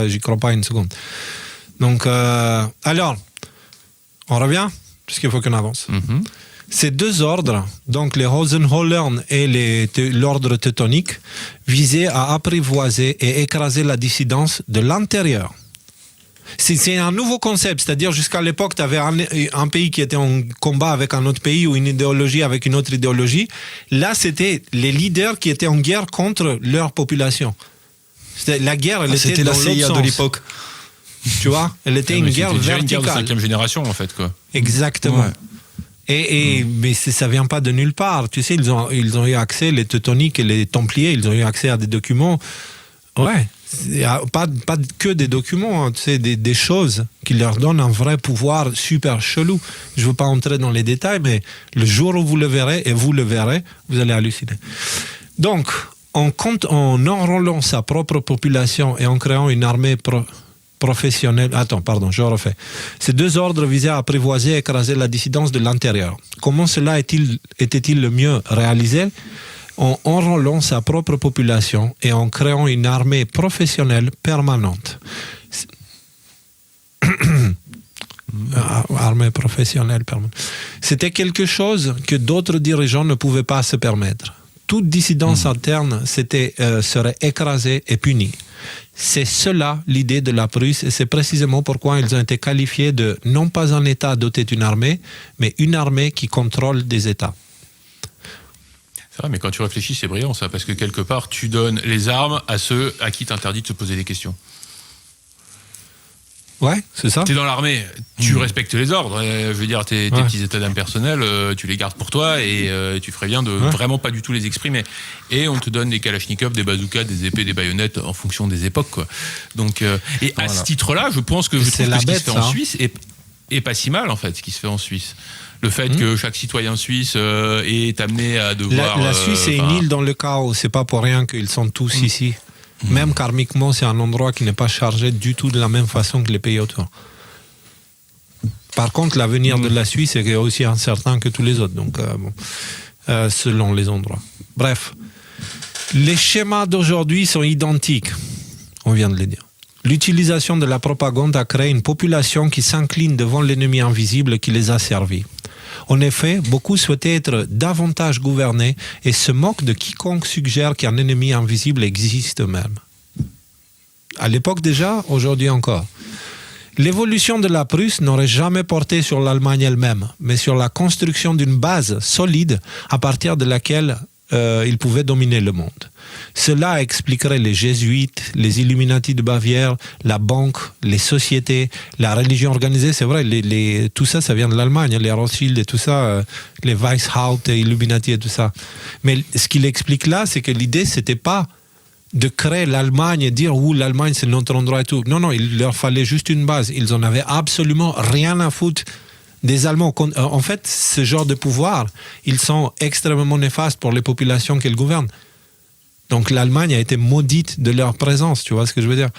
[SPEAKER 1] j'y crois pas une seconde. Donc, alors, on revient, puisqu'il faut qu'on avance. Ces deux ordres, donc les Hohenzollern et l'ordre teutonique, visaient à apprivoiser et écraser la dissidence de l'intérieur. C'est un nouveau concept, c'est-à-dire jusqu'à l'époque, tu avais un pays qui était en combat avec un autre pays ou une idéologie avec une autre idéologie. Là, c'était les leaders qui étaient en guerre contre leur population. La guerre, elle était dans
[SPEAKER 2] la CIA
[SPEAKER 1] l'autre
[SPEAKER 2] de
[SPEAKER 1] sens.
[SPEAKER 2] l'époque.
[SPEAKER 1] Tu vois, elle était une guerre
[SPEAKER 3] C'était déjà une guerre de
[SPEAKER 1] verticale.
[SPEAKER 3] 5e génération, en fait, quoi.
[SPEAKER 1] Exactement.
[SPEAKER 2] Ouais.
[SPEAKER 1] Mais ça vient pas de nulle part. Tu sais, ils ont eu accès, les Teutoniques et les Templiers, ils ont eu accès à des documents. Ouais, pas que des documents, hein, tu sais, des choses qui leur donnent un vrai pouvoir super chelou. Je veux pas entrer dans les détails, mais le jour où vous le verrez, et vous le verrez, vous allez halluciner. Donc, en enrôlant sa propre population et en créant une armée professionnelle. Attends, pardon, je refais. Ces deux ordres visaient à apprivoiser et écraser la dissidence de l'intérieur. Comment cela était-il le mieux réalisé? En enrôlant sa propre population et en créant une armée professionnelle permanente. Armée professionnelle permanente. C'était quelque chose que d'autres dirigeants ne pouvaient pas se permettre. Toute dissidence interne serait écrasée et punie. C'est cela l'idée de la Prusse, et c'est précisément pourquoi ils ont été qualifiés de non pas un État doté d'une armée, mais une armée qui contrôle des États.
[SPEAKER 3] C'est vrai, mais quand tu réfléchis, c'est brillant ça, parce que quelque part, tu donnes les armes à ceux à qui t'interdis de se poser des questions.
[SPEAKER 1] Ouais, c'est ça.
[SPEAKER 3] T'es dans l'armée, tu respectes les ordres. Je veux dire, tes petits états d'âme personnels, tu les gardes pour toi et tu ferais bien de vraiment pas du tout les exprimer. Et on te donne des kalachnikovs, des bazookas, des épées, des baïonnettes en fonction des époques, quoi. Donc, et à ce titre-là, je pense que ce qui se fait en Suisse est pas si mal, en fait, ce qui se fait en Suisse. Le fait que chaque citoyen suisse est amené à devoir...
[SPEAKER 1] La Suisse est une île dans le chaos. C'est pas pour rien qu'ils sont tous ici. Même karmiquement, c'est un endroit qui n'est pas chargé du tout de la même façon que les pays autour. Par contre, l'avenir de la Suisse est aussi incertain que tous les autres, donc selon les endroits. Bref, les schémas d'aujourd'hui sont identiques, on vient de le dire. L'utilisation de la propagande a créé une population qui s'incline devant l'ennemi invisible qui les a servis. En effet, beaucoup souhaitaient être davantage gouvernés et se moquent de quiconque suggère qu'un ennemi invisible existe même. À l'époque déjà, aujourd'hui encore. L'évolution de la Prusse n'aurait jamais porté sur l'Allemagne elle-même, mais sur la construction d'une base solide à partir de laquelle il pouvait dominer le monde. Cela expliquerait les jésuites, les Illuminati de Bavière, la banque, les sociétés, la religion organisée. C'est vrai, tout ça, ça vient de l'Allemagne, les Rothschild et tout ça, les Weishaupt et Illuminati et tout ça. Mais ce qu'il explique là, c'est que l'idée, c'était pas de créer l'Allemagne et dire « l'Allemagne, c'est notre endroit et tout ». Non, il leur fallait juste une base. Ils en avaient absolument rien à foutre des Allemands. En fait, ce genre de pouvoir, ils sont extrêmement néfastes pour les populations qu'ils gouvernent. Donc l'Allemagne a été maudite de leur présence, tu vois ce que je veux dire.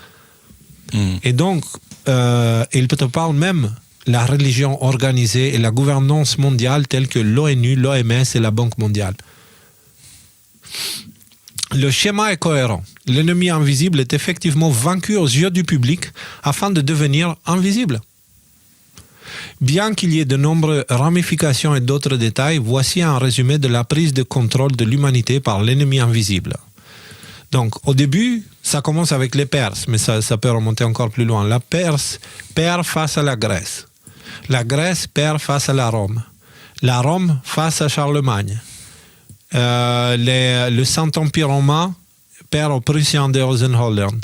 [SPEAKER 1] Et donc, il te parle même la religion organisée et la gouvernance mondiale telle que l'ONU, l'OMS et la Banque mondiale. Le schéma est cohérent. L'ennemi invisible est effectivement vaincu aux yeux du public afin de devenir invisible. Bien qu'il y ait de nombreuses ramifications et d'autres détails, voici un résumé de la prise de contrôle de l'humanité par l'ennemi invisible. Donc, au début, ça commence avec les Perses, mais ça peut remonter encore plus loin. La Perse perd face à la Grèce. La Grèce perd face à la Rome. La Rome face à Charlemagne. Le Saint-Empire romain perd aux Prussiens de Hohenzollern.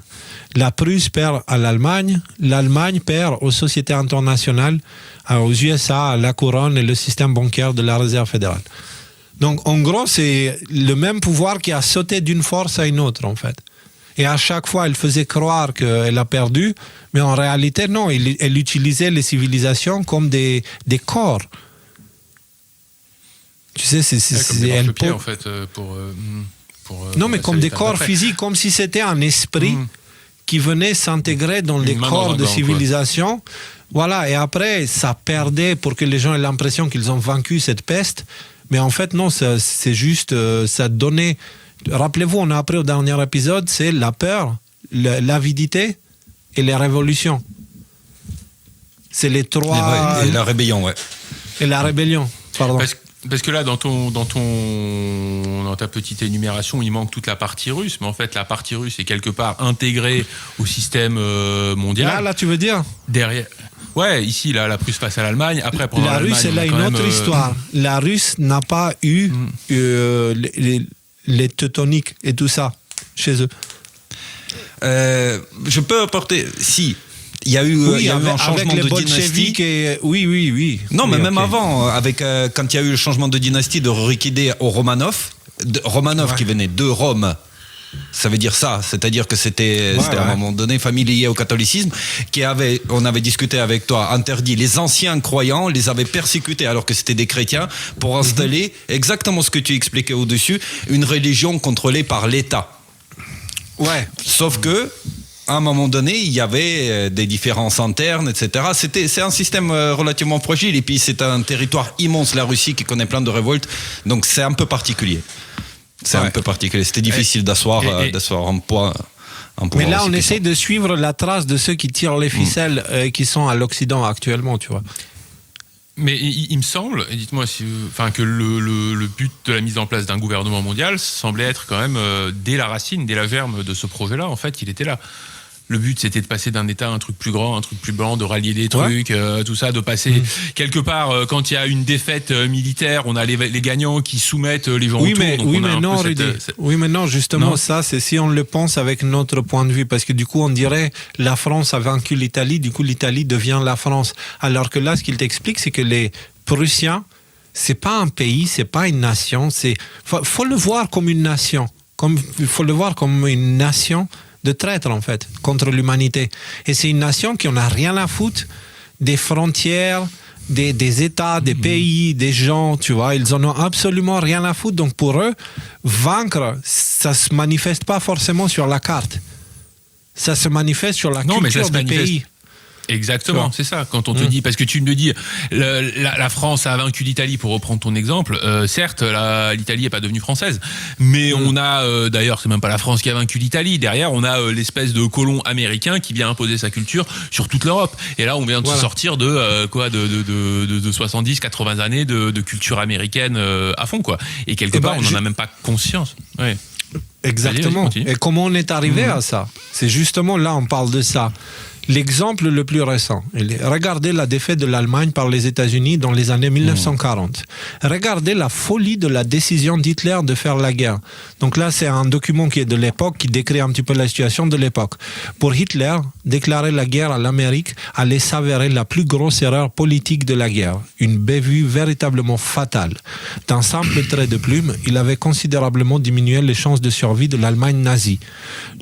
[SPEAKER 1] La Prusse perd à l'Allemagne. L'Allemagne perd aux sociétés internationales, aux USA, à la couronne et le système bancaire de la Réserve fédérale. Donc, en gros, c'est le même pouvoir qui a sauté d'une force à une autre, en fait. Et à chaque fois, elle faisait croire qu'elle a perdu, mais en réalité, non. Elle utilisait les civilisations comme des corps. Tu sais,
[SPEAKER 3] comme des marchepieds, en fait,
[SPEAKER 1] non, mais comme des corps physiques, comme si c'était un esprit qui venait s'intégrer dans les corps de civilisation. Voilà, et après, ça perdait pour que les gens aient l'impression qu'ils ont vaincu cette peste. Mais en fait, non, c'est juste, ça donnait... Rappelez-vous, on a appris au dernier épisode, c'est la peur, l'avidité et les révolutions. C'est les trois...
[SPEAKER 2] Et la rébellion, ouais.
[SPEAKER 1] Et la rébellion, pardon.
[SPEAKER 3] Parce que là, dans ta petite énumération, il manque toute la partie russe, mais en fait, la partie russe est quelque part intégrée au système mondial.
[SPEAKER 1] Là, tu veux dire ?
[SPEAKER 3] Derrière. Ouais, ici, là, la Prusse passe à l'Allemagne. Après, pendant
[SPEAKER 1] la Russe, elle a une autre histoire. La Russe n'a pas eu les teutoniques et tout ça chez eux.
[SPEAKER 2] Je peux apporter... Si. Il y a eu un changement de dynastie.
[SPEAKER 1] Oui.
[SPEAKER 2] Non, mais même avant, quand il y a eu le changement de dynastie de Rurikide au Romanov, qui venait de Rome, ça veut dire ça, c'est-à-dire que c'était à un moment donné famille liée au catholicisme, on avait discuté avec toi, interdit les anciens croyants, les avait persécutés alors que c'était des chrétiens pour installer exactement ce que tu expliquais au-dessus, une religion contrôlée par l'État.
[SPEAKER 1] Ouais.
[SPEAKER 2] Sauf que à un moment donné, il y avait des différences internes, etc. C'est un système relativement fragile, et puis c'est un territoire immense, la Russie, qui connaît plein de révoltes, donc c'est un peu particulier. Un peu particulier. C'était difficile d'asseoir un poids.
[SPEAKER 1] Mais là, on essaie de suivre la trace de ceux qui tirent les ficelles qui sont à l'Occident actuellement, tu vois.
[SPEAKER 3] Mais il me semble, et dites-moi que le but de la mise en place d'un gouvernement mondial semblait être quand même, dès la racine, dès la germe de ce projet-là, en fait, il était là. Le but, c'était de passer d'un État à un truc plus grand, un truc plus blanc, de rallier des trucs, tout ça, de passer quelque part, quand il y a une défaite militaire, on a les gagnants qui soumettent les gens autour.
[SPEAKER 1] Mais non, justement, ça, c'est si on le pense avec notre point de vue, parce que du coup, on dirait la France a vaincu l'Italie, du coup, l'Italie devient la France. Alors que là, ce qu'il t'explique, c'est que les Prussiens, c'est pas un pays, c'est pas une nation, faut le voir comme une nation, il faut le voir comme une nation de traîtres, en fait, contre l'humanité. Et c'est une nation qui en a rien à foutre des frontières, des États, des pays, des gens, tu vois. Ils en ont absolument rien à foutre. Donc pour eux, vaincre, ça se manifeste pas forcément sur la carte. Ça se manifeste sur la culture du pays.
[SPEAKER 3] Exactement, c'est ça. Quand on te dit, parce que tu me dis, la France a vaincu l'Italie, pour reprendre ton exemple. Certes, l'Italie n'est pas devenue française, mais on a, d'ailleurs, c'est même pas la France qui a vaincu l'Italie. Derrière, on a l'espèce de colon américain qui vient imposer sa culture sur toute l'Europe. Et là, on vient de sortir de 70, 80 années de culture américaine à fond, quoi. Et quelque part, on n'en a même pas conscience. Ouais.
[SPEAKER 1] Exactement. Et comment on est arrivé à ça? C'est justement là, on parle de ça. L'exemple le plus récent, regardez la défaite de l'Allemagne par les États-Unis dans les années 1940. Regardez la folie de la décision d'Hitler de faire la guerre. Donc là, c'est un document qui est de l'époque, qui décrit un petit peu la situation de l'époque. Pour Hitler, déclarer la guerre à l'Amérique allait s'avérer la plus grosse erreur politique de la guerre. Une bévue véritablement fatale. D'un simple trait de plume, il avait considérablement diminué les chances de survie de l'Allemagne nazie.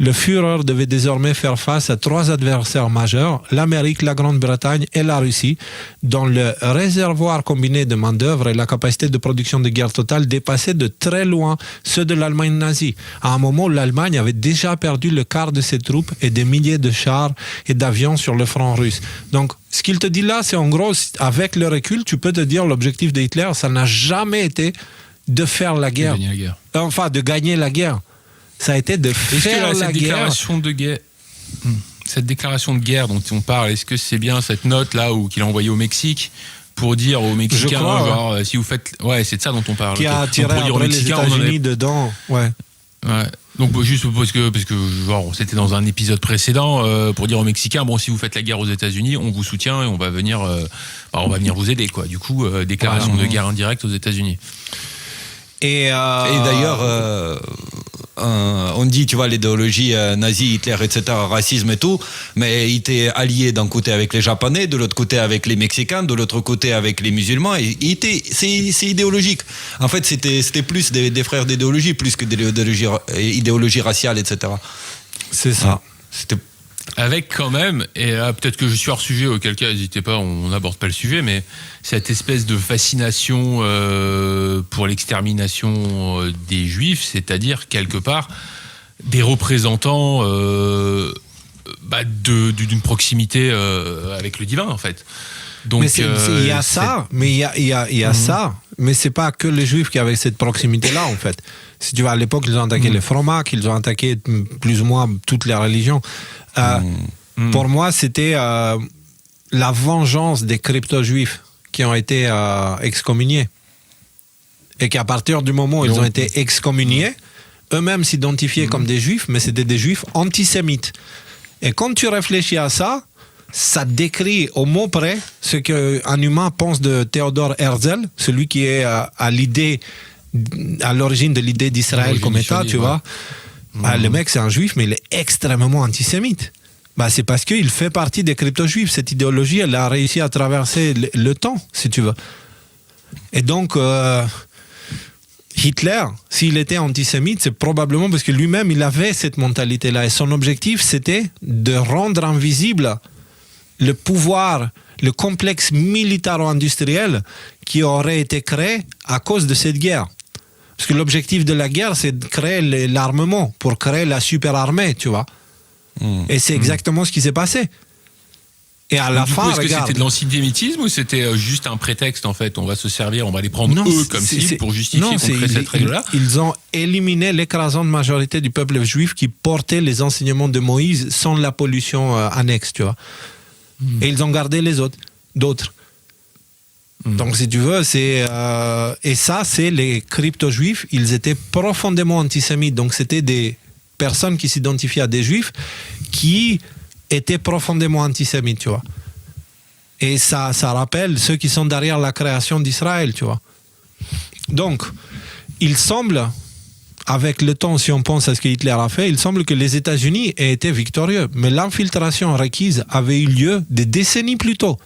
[SPEAKER 1] Le Führer devait désormais faire face à 3 adversaires majeurs, l'Amérique, la Grande-Bretagne et la Russie, dont le réservoir combiné de main-d'œuvre et la capacité de production de guerre totale dépassaient de très loin ceux de l'Allemagne nazie. À un moment, l'Allemagne avait déjà perdu le quart de ses troupes et des milliers de chars et d'avions sur le front russe. Donc, ce qu'il te dit là, c'est en gros, avec le recul, tu peux te dire l'objectif de Hitler, ça n'a jamais été de faire la guerre.
[SPEAKER 3] De gagner la guerre.
[SPEAKER 1] Enfin, de gagner la guerre. Ça a été de faire la guerre.
[SPEAKER 3] Cette déclaration de guerre dont on parle, est-ce que c'est bien cette note là qu'il a envoyée au Mexique pour dire aux Mexicains, genre, si vous faites, c'est de ça dont on parle.
[SPEAKER 1] Qui a attiré après les États-Unis dedans, ouais.
[SPEAKER 3] Donc juste parce que genre c'était dans un épisode précédent pour dire aux Mexicains, bon, si vous faites la guerre aux États-Unis, on vous soutient et on va venir vous aider, quoi. Du coup, déclaration de guerre indirecte aux États-Unis.
[SPEAKER 2] Et d'ailleurs, on dit, tu vois, l'idéologie nazie, Hitler, etc., racisme et tout, mais il était allié d'un côté avec les Japonais, de l'autre côté avec les Mexicains, de l'autre côté avec les musulmans, et c'est idéologique. En fait, c'était plus des frères d'idéologie, plus que d'idéologie raciale, etc.
[SPEAKER 1] C'est ça.
[SPEAKER 2] C'était...
[SPEAKER 3] Avec quand même, et là, peut-être que je suis hors sujet, auquel cas n'hésitez pas, on n'aborde pas le sujet, mais cette espèce de fascination pour l'extermination des Juifs, c'est-à-dire quelque part des représentants d'une proximité avec le divin, en fait. Donc,
[SPEAKER 1] mais il y a ça, mais il y a ça, mais c'est pas que les Juifs qui avaient cette proximité-là, en fait. Si tu vois, à l'époque, ils ont attaqué les Fromacs, ils ont attaqué plus ou moins toutes les religions. Pour moi, c'était la vengeance des crypto-juifs qui ont été excommuniés. Et qu'à partir du moment où ils ont été excommuniés, eux-mêmes s'identifiaient comme des juifs, mais c'était des juifs antisémites. Et quand tu réfléchis à ça, ça décrit au mot près ce qu'un humain pense de Theodor Herzl, celui qui est à l'origine de l'idée d'Israël comme État, tu vois. Le mec, c'est un juif, mais il est extrêmement antisémite. C'est parce qu'il fait partie des crypto-juifs. Cette idéologie, elle a réussi à traverser le temps, si tu veux. Et donc, Hitler, s'il était antisémite, c'est probablement parce que lui-même, il avait cette mentalité-là. Et son objectif, c'était de rendre invisible le pouvoir, le complexe militaro-industriel qui aurait été créé à cause de cette guerre. Parce que l'objectif de la guerre, c'est de créer l'armement, pour créer la super-armée, tu vois. Et c'est exactement ce qui s'est passé. Et à la fin,
[SPEAKER 3] est-ce que c'était de l'antisémitisme ou c'était juste un prétexte, en fait? On va se servir, on va les prendre comme cible pour justifier qu'on crée cette règle-là.
[SPEAKER 1] Ils ont éliminé l'écrasante majorité du peuple juif qui portait les enseignements de Moïse sans la pollution annexe, tu vois. Et ils ont gardé les autres, d'autres. Donc, si tu veux, et ça, c'est les crypto-juifs. Ils étaient profondément antisémites. Donc, c'était des personnes qui s'identifiaient à des juifs qui étaient profondément antisémites, tu vois. Et ça rappelle ceux qui sont derrière la création d'Israël, tu vois. Donc, il semble, avec le temps, si on pense à ce que Hitler a fait, il semble que les États-Unis aient été victorieux. Mais l'infiltration requise avait eu lieu des décennies plus tôt.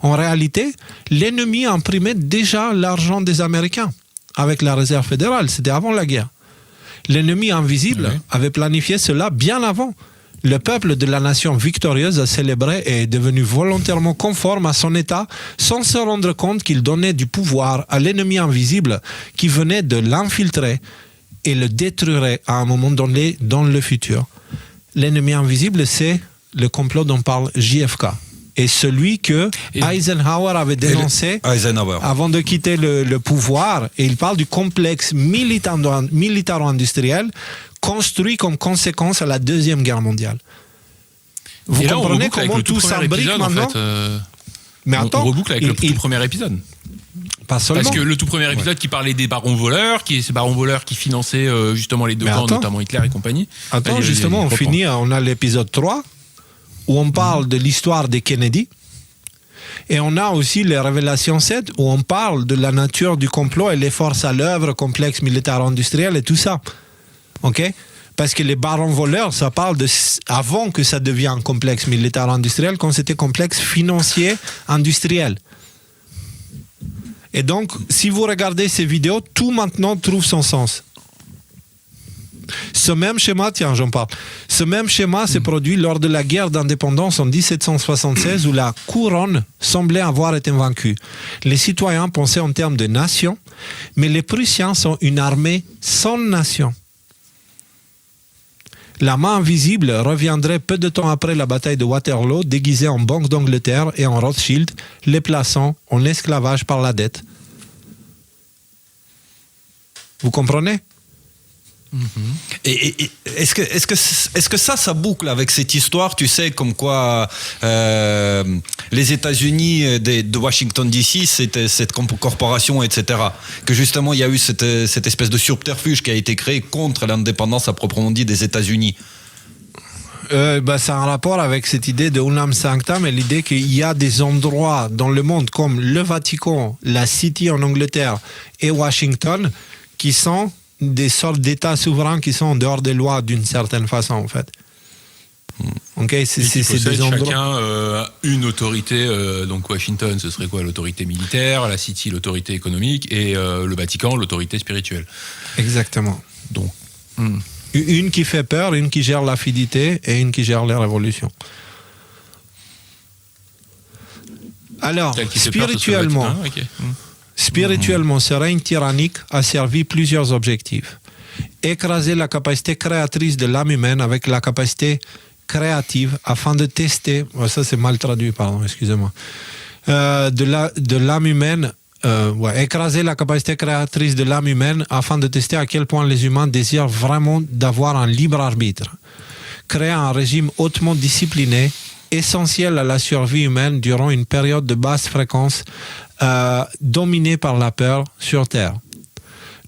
[SPEAKER 1] En réalité, l'ennemi imprimait déjà l'argent des Américains avec la réserve fédérale. C'était avant la guerre. L'ennemi invisible avait planifié cela bien avant. Le peuple de la nation victorieuse a célébré et est devenu volontairement conforme à son état sans se rendre compte qu'il donnait du pouvoir à l'ennemi invisible qui venait de l'infiltrer et le détruirait à un moment donné dans le futur. L'ennemi invisible, c'est le complot dont parle JFK. est celui que Eisenhower avait dénoncé
[SPEAKER 2] Eisenhower.
[SPEAKER 1] avant de quitter le pouvoir. Et il parle du complexe militaro-industriel construit comme conséquence à la Deuxième Guerre mondiale. Vous
[SPEAKER 3] et là,
[SPEAKER 1] comprenez comment tout s'imbrique maintenant
[SPEAKER 3] en fait,
[SPEAKER 1] Mais attends,
[SPEAKER 3] on reboucle avec le tout premier épisode.
[SPEAKER 1] Pas seulement.
[SPEAKER 3] Parce que le tout premier épisode qui parlait des barons voleurs, ces barons voleurs qui finançaient justement les deux camps, notamment Hitler et compagnie.
[SPEAKER 1] Attends, justement, on a l'épisode 3 où on parle de l'histoire des Kennedy. Et on a aussi les révélations 7 où on parle de la nature du complot et les forces à l'œuvre, complexe militaro-industriel et tout ça. OK? Parce que les barons voleurs, ça parle de avant que ça devienne complexe militaro-industriel, quand c'était complexe financier industriel. Et donc, si vous regardez ces vidéos, tout maintenant trouve son sens. Ce même schéma, tiens, j'en parle. Ce même schéma s'est produit lors de la guerre d'indépendance en 1776 où la couronne semblait avoir été vaincue. Les citoyens pensaient en termes de nation, mais les Prussiens sont une armée sans nation. La main invisible reviendrait peu de temps après la bataille de Waterloo, déguisée en Banque d'Angleterre et en Rothschild, les plaçant en esclavage par la dette. Vous comprenez ?
[SPEAKER 2] Et est-ce que ça boucle avec cette histoire, tu sais, comme quoi les États-Unis de Washington DC, c'était cette corporation, etc. Que justement, il y a eu cette espèce de subterfuge qui a été créé contre l'indépendance à proprement dit des États-Unis.
[SPEAKER 1] Ça a un rapport avec cette idée de Unam Sanctam et l'idée qu'il y a des endroits dans le monde comme le Vatican, la City en Angleterre et Washington qui sont des sortes d'États souverains qui sont en dehors des lois d'une certaine façon, en fait. Ok, c'est des endroits.
[SPEAKER 3] Chacun une autorité. Donc Washington, ce serait quoi? L'autorité militaire, la City, l'autorité économique, et le Vatican, l'autorité spirituelle.
[SPEAKER 1] Exactement.
[SPEAKER 3] Donc,
[SPEAKER 1] une qui fait peur, une qui gère la fidélité et une qui gère les révolutions. Alors, spirituellement. Spirituellement, ce règne tyrannique a servi plusieurs objectifs. Écraser la capacité créatrice de l'âme humaine avec la capacité créative afin de tester, ça c'est mal traduit, pardon, excusez-moi, de l'âme humaine, écraser la capacité créatrice de l'âme humaine afin de tester à quel point les humains désirent vraiment d'avoir un libre arbitre. Créer un régime hautement discipliné, essentiel à la survie humaine durant une période de basse fréquence dominée par la peur sur Terre.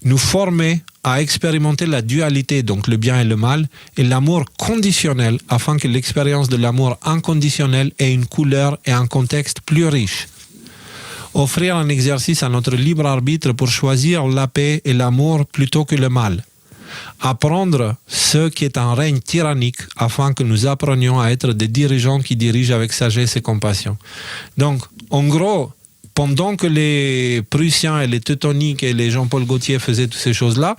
[SPEAKER 1] Nous former à expérimenter la dualité, donc le bien et le mal, et l'amour conditionnel, afin que l'expérience de l'amour inconditionnel ait une couleur et un contexte plus riche. Offrir un exercice à notre libre arbitre pour choisir la paix et l'amour plutôt que le mal. Apprendre ce qui est un règne tyrannique afin que nous apprenions à être des dirigeants qui dirigent avec sagesse et compassion. Donc, en gros, pendant que les Prussiens et les Teutoniques et les Jean-Paul Gaultier faisaient toutes ces choses-là,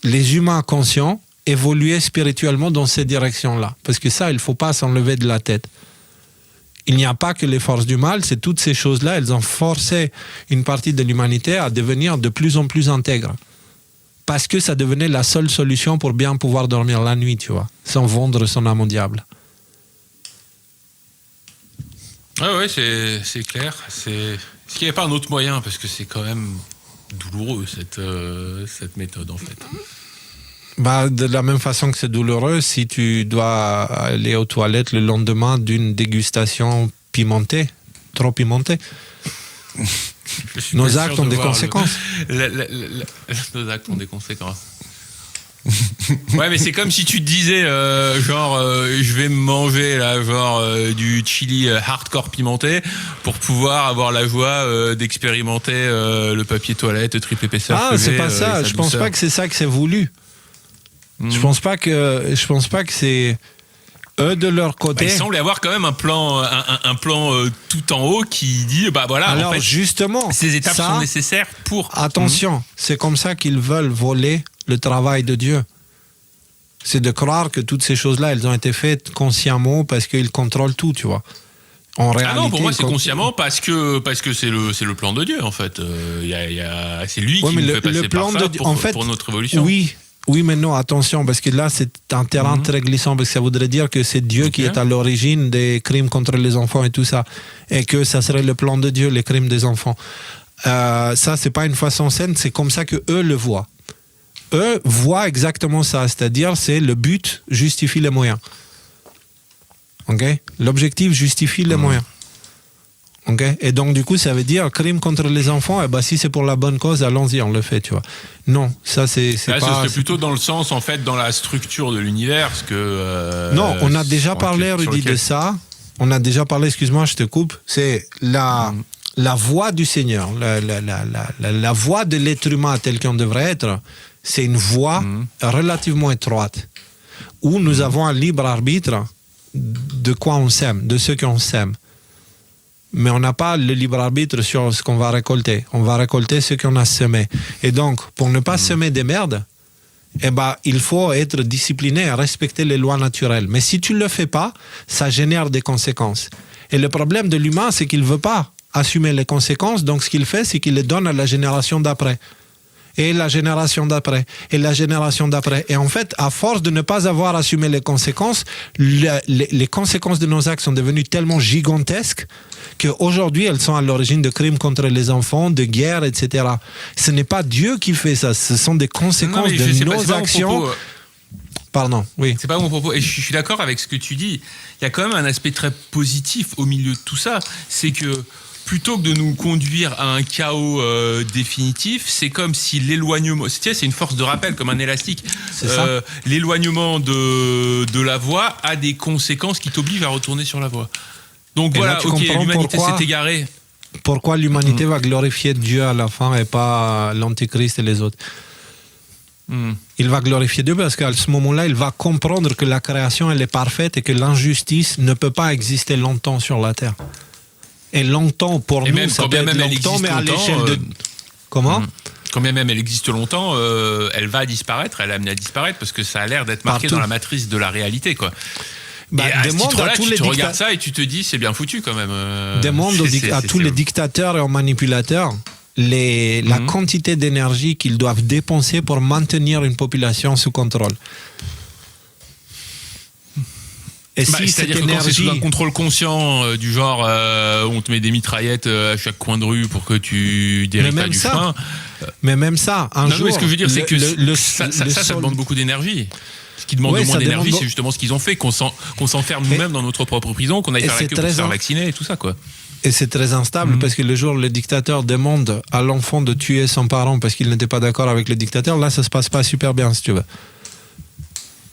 [SPEAKER 1] les humains conscients évoluaient spirituellement dans ces directions-là. Parce que ça, il ne faut pas s'enlever de la tête. Il n'y a pas que les forces du mal, c'est toutes ces choses-là, elles ont forcé une partie de l'humanité à devenir de plus en plus intègre. Parce que ça devenait la seule solution pour bien pouvoir dormir la nuit, tu vois, sans vendre son âme au diable.
[SPEAKER 3] Ouais, c'est clair. Est-ce qu'il n'y a pas un autre moyen? Parce que c'est quand même douloureux, cette méthode, en fait.
[SPEAKER 1] De la même façon que c'est douloureux, si tu dois aller aux toilettes le lendemain d'une dégustation pimentée, trop pimentée. Nos actes ont des conséquences.
[SPEAKER 3] Nos actes ont des conséquences. Ouais, mais c'est comme si tu te disais, je vais me manger là, du chili hardcore pimenté pour pouvoir avoir la joie d'expérimenter le papier toilette triple épaisseur.
[SPEAKER 1] Ah, c'est pas ça. Je pense pas que c'est ça que c'est voulu. Je pense pas que c'est eux de leur côté.
[SPEAKER 3] Il semble y avoir quand même un plan tout en haut qui dit
[SPEAKER 1] Alors
[SPEAKER 3] en fait,
[SPEAKER 1] justement,
[SPEAKER 3] ces étapes sont nécessaires pour.
[SPEAKER 1] Attention, c'est comme ça qu'ils veulent voler le travail de Dieu. C'est de croire que toutes ces choses-là, elles ont été faites consciemment parce qu'ils contrôlent tout, tu vois. En réalité,
[SPEAKER 3] non, pour moi, c'est consciemment parce que c'est le plan de Dieu, en fait. C'est lui qui nous fait passer par ça pour notre évolution.
[SPEAKER 1] Oui, mais non, attention, parce que là, c'est un terrain très glissant, parce que ça voudrait dire que c'est Dieu qui est à l'origine des crimes contre les enfants et tout ça, et que ça serait le plan de Dieu, les crimes des enfants. Ça, c'est pas une façon saine, c'est comme ça que eux le voient. Eux voient exactement ça, c'est-à-dire, c'est le but justifie les moyens. Ok? L'objectif justifie les moyens. Okay. Et donc, du coup, ça veut dire crime contre les enfants, si c'est pour la bonne cause, allons-y, on le fait, tu vois. Non, ça, c'est
[SPEAKER 3] là,
[SPEAKER 1] pas...
[SPEAKER 3] C'est plutôt dans le sens, en fait, dans la structure de l'univers, parce que...
[SPEAKER 1] non, on a déjà parlé, Rudy, de ça. On a déjà parlé, excuse-moi, je te coupe. C'est la voie du Seigneur, la voie de l'être humain tel qu'on devrait être, c'est une voie relativement étroite, où nous avons un libre arbitre de quoi on sème, de ce qu'on sème. Mais on n'a pas le libre arbitre sur ce qu'on va récolter. On va récolter ce qu'on a semé. Et donc, pour ne pas semer des merdes, il faut être discipliné, respecter les lois naturelles. Mais si tu ne le fais pas, ça génère des conséquences. Et le problème de l'humain, c'est qu'il ne veut pas assumer les conséquences. Donc, ce qu'il fait, c'est qu'il les donne à la génération d'après. Et la génération d'après, et la génération d'après. Et en fait, à force de ne pas avoir assumé les conséquences, les conséquences de nos actes sont devenues tellement gigantesques qu'aujourd'hui, elles sont à l'origine de crimes contre les enfants, de guerres, etc. Ce n'est pas Dieu qui fait ça, ce sont des conséquences de nos actions. Pardon, oui.
[SPEAKER 3] C'est pas mon propos. Et je suis d'accord avec ce que tu dis. Il y a quand même un aspect très positif au milieu de tout ça. C'est que plutôt que de nous conduire à un chaos définitif, c'est comme si l'éloignement... C'est une force de rappel, comme un élastique. L'éloignement de la voie a des conséquences qui t'obligent à retourner sur la voie. Donc et voilà, là, l'humanité s'est égarée.
[SPEAKER 1] Pourquoi l'humanité va glorifier Dieu à la fin et pas l'Antichrist et les autres. Il va glorifier Dieu parce qu'à ce moment-là, il va comprendre que la création, elle est parfaite et que l'injustice ne peut pas exister longtemps sur la terre. Et longtemps, pour
[SPEAKER 3] et
[SPEAKER 1] nous,
[SPEAKER 3] même,
[SPEAKER 1] ça peut être longtemps, mais à l'échelle de... Comment
[SPEAKER 3] Quand bien même elle existe longtemps, elle va disparaître, elle est amenée à disparaître parce que ça a l'air d'être marqué dans la matrice de la réalité, quoi. Et à ce titre-là, tu regardes ça et tu te dis, c'est bien foutu quand même.
[SPEAKER 1] Demande à tous les dictateurs et aux manipulateurs la quantité d'énergie qu'ils doivent dépenser pour maintenir une population sous contrôle. Et
[SPEAKER 3] c'est-à-dire que quand c'est sous un contrôle conscient du genre on te met des mitraillettes à chaque coin de rue pour que tu dérives pas du chemin.
[SPEAKER 1] Mais même ça, un jour...
[SPEAKER 3] Mais ce que je veux dire, c'est que ça demande beaucoup d'énergie. Ce qui demande le moins d'énergie, c'est justement ce qu'ils ont fait, qu'on s'enferme nous-mêmes dans notre propre prison, qu'on aille faire la queue pour se faire vacciner et tout ça, quoi.
[SPEAKER 1] Et c'est très instable parce que le jour où le dictateur demande à l'enfant de tuer son parent parce qu'il n'était pas d'accord avec le dictateur, là, ça se passe pas super bien, si tu veux.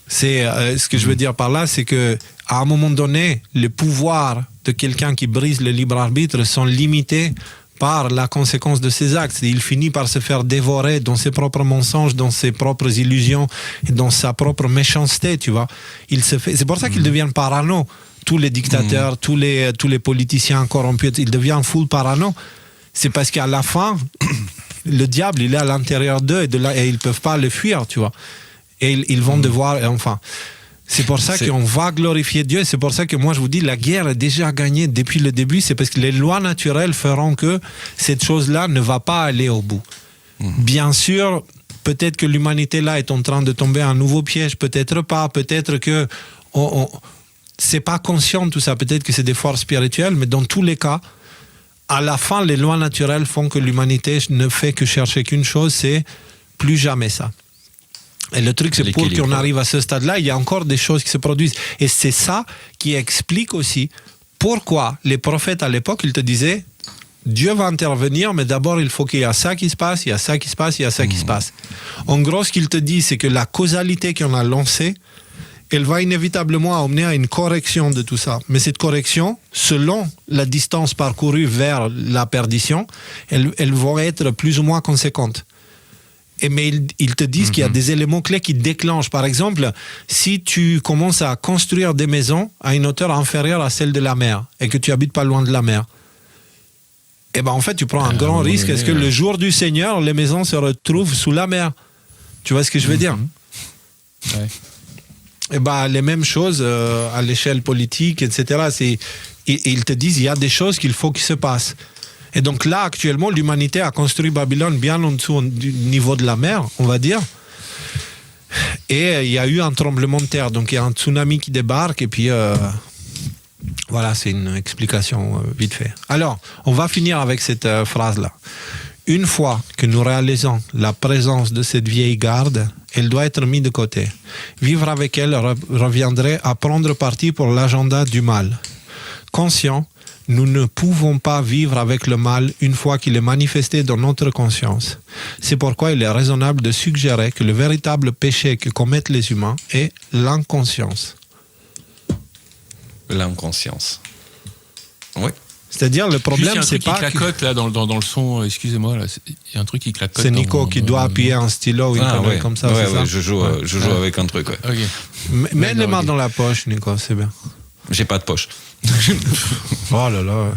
[SPEAKER 1] C'est ce que je veux dire par là, c'est que à un moment donné, les pouvoirs de quelqu'un qui brise le libre arbitre sont limités par la conséquence de ses actes. Il finit par se faire dévorer dans ses propres mensonges, dans ses propres illusions, et dans sa propre méchanceté, tu vois. C'est pour ça qu'ils deviennent parano. Tous les dictateurs, tous les politiciens corrompus, ils deviennent full parano. C'est parce qu'à la fin, le diable, il est à l'intérieur d'eux et ils ne peuvent pas le fuir, tu vois. Et ils vont devoir... Enfin, c'est pour ça qu'on va glorifier Dieu. C'est pour ça que moi, je vous dis, la guerre est déjà gagnée depuis le début. C'est parce que les lois naturelles feront que cette chose-là ne va pas aller au bout. Bien sûr, peut-être que l'humanité, là, est en train de tomber à un nouveau piège. Peut-être pas. Peut-être que... c'est pas conscient tout ça, peut-être que c'est des forces spirituelles, mais dans tous les cas, à la fin, les lois naturelles font que l'humanité ne fait que chercher qu'une chose, c'est plus jamais ça. Et le truc, c'est pour qu'on arrive à ce stade-là, il y a encore des choses qui se produisent. Et c'est ça qui explique aussi pourquoi les prophètes à l'époque, ils te disaient, Dieu va intervenir, mais d'abord, il faut qu'il y ait ça qui se passe, il y a ça qui se passe, il y a ça qui se passe. En gros, ce qu'il te dit, c'est que la causalité qu'on a lancée, elle va inévitablement amener à une correction de tout ça. Mais cette correction, selon la distance parcourue vers la perdition, elle va être plus ou moins conséquente. Mais ils te disent qu'il y a des éléments clés qui déclenchent. Par exemple, si tu commences à construire des maisons à une hauteur inférieure à celle de la mer et que tu habites pas loin de la mer, eh ben en fait, tu prends un grand risque. Est-ce que le jour du Seigneur, les maisons se retrouvent sous la mer? Tu vois ce que je veux dire?
[SPEAKER 3] Ouais.
[SPEAKER 1] Eh ben, les mêmes choses à l'échelle politique, etc. Ils te disent qu'il y a des choses qu'il faut qu'il se passe. Et donc là, actuellement, l'humanité a construit Babylone bien en dessous du niveau de la mer, on va dire. Et il y a eu un tremblement de terre, donc il y a un tsunami qui débarque, et puis voilà, c'est une explication vite fait. Alors, on va finir avec cette phrase-là. Une fois que nous réalisons la présence de cette vieille garde, elle doit être mise de côté. Vivre avec elle reviendrait à prendre parti pour l'agenda du mal. Conscient, nous ne pouvons pas vivre avec le mal une fois qu'il est manifesté dans notre conscience. C'est pourquoi il est raisonnable de suggérer que le véritable péché que commettent les humains est l'inconscience.
[SPEAKER 2] L'inconscience. Oui.
[SPEAKER 1] C'est-à-dire, le problème, c'est pas...
[SPEAKER 3] Il y a un truc qui clacote là, dans le son, excusez-moi, il y a un truc qui clacote.
[SPEAKER 1] C'est Nico qui doit appuyer un stylo ou une connerie comme ça, c'est ça?
[SPEAKER 2] Je joue avec un truc, ouais.
[SPEAKER 3] Okay.
[SPEAKER 1] Mets les mains dans la poche, Nico, c'est bien.
[SPEAKER 2] J'ai pas de poche.
[SPEAKER 1] Oh là là.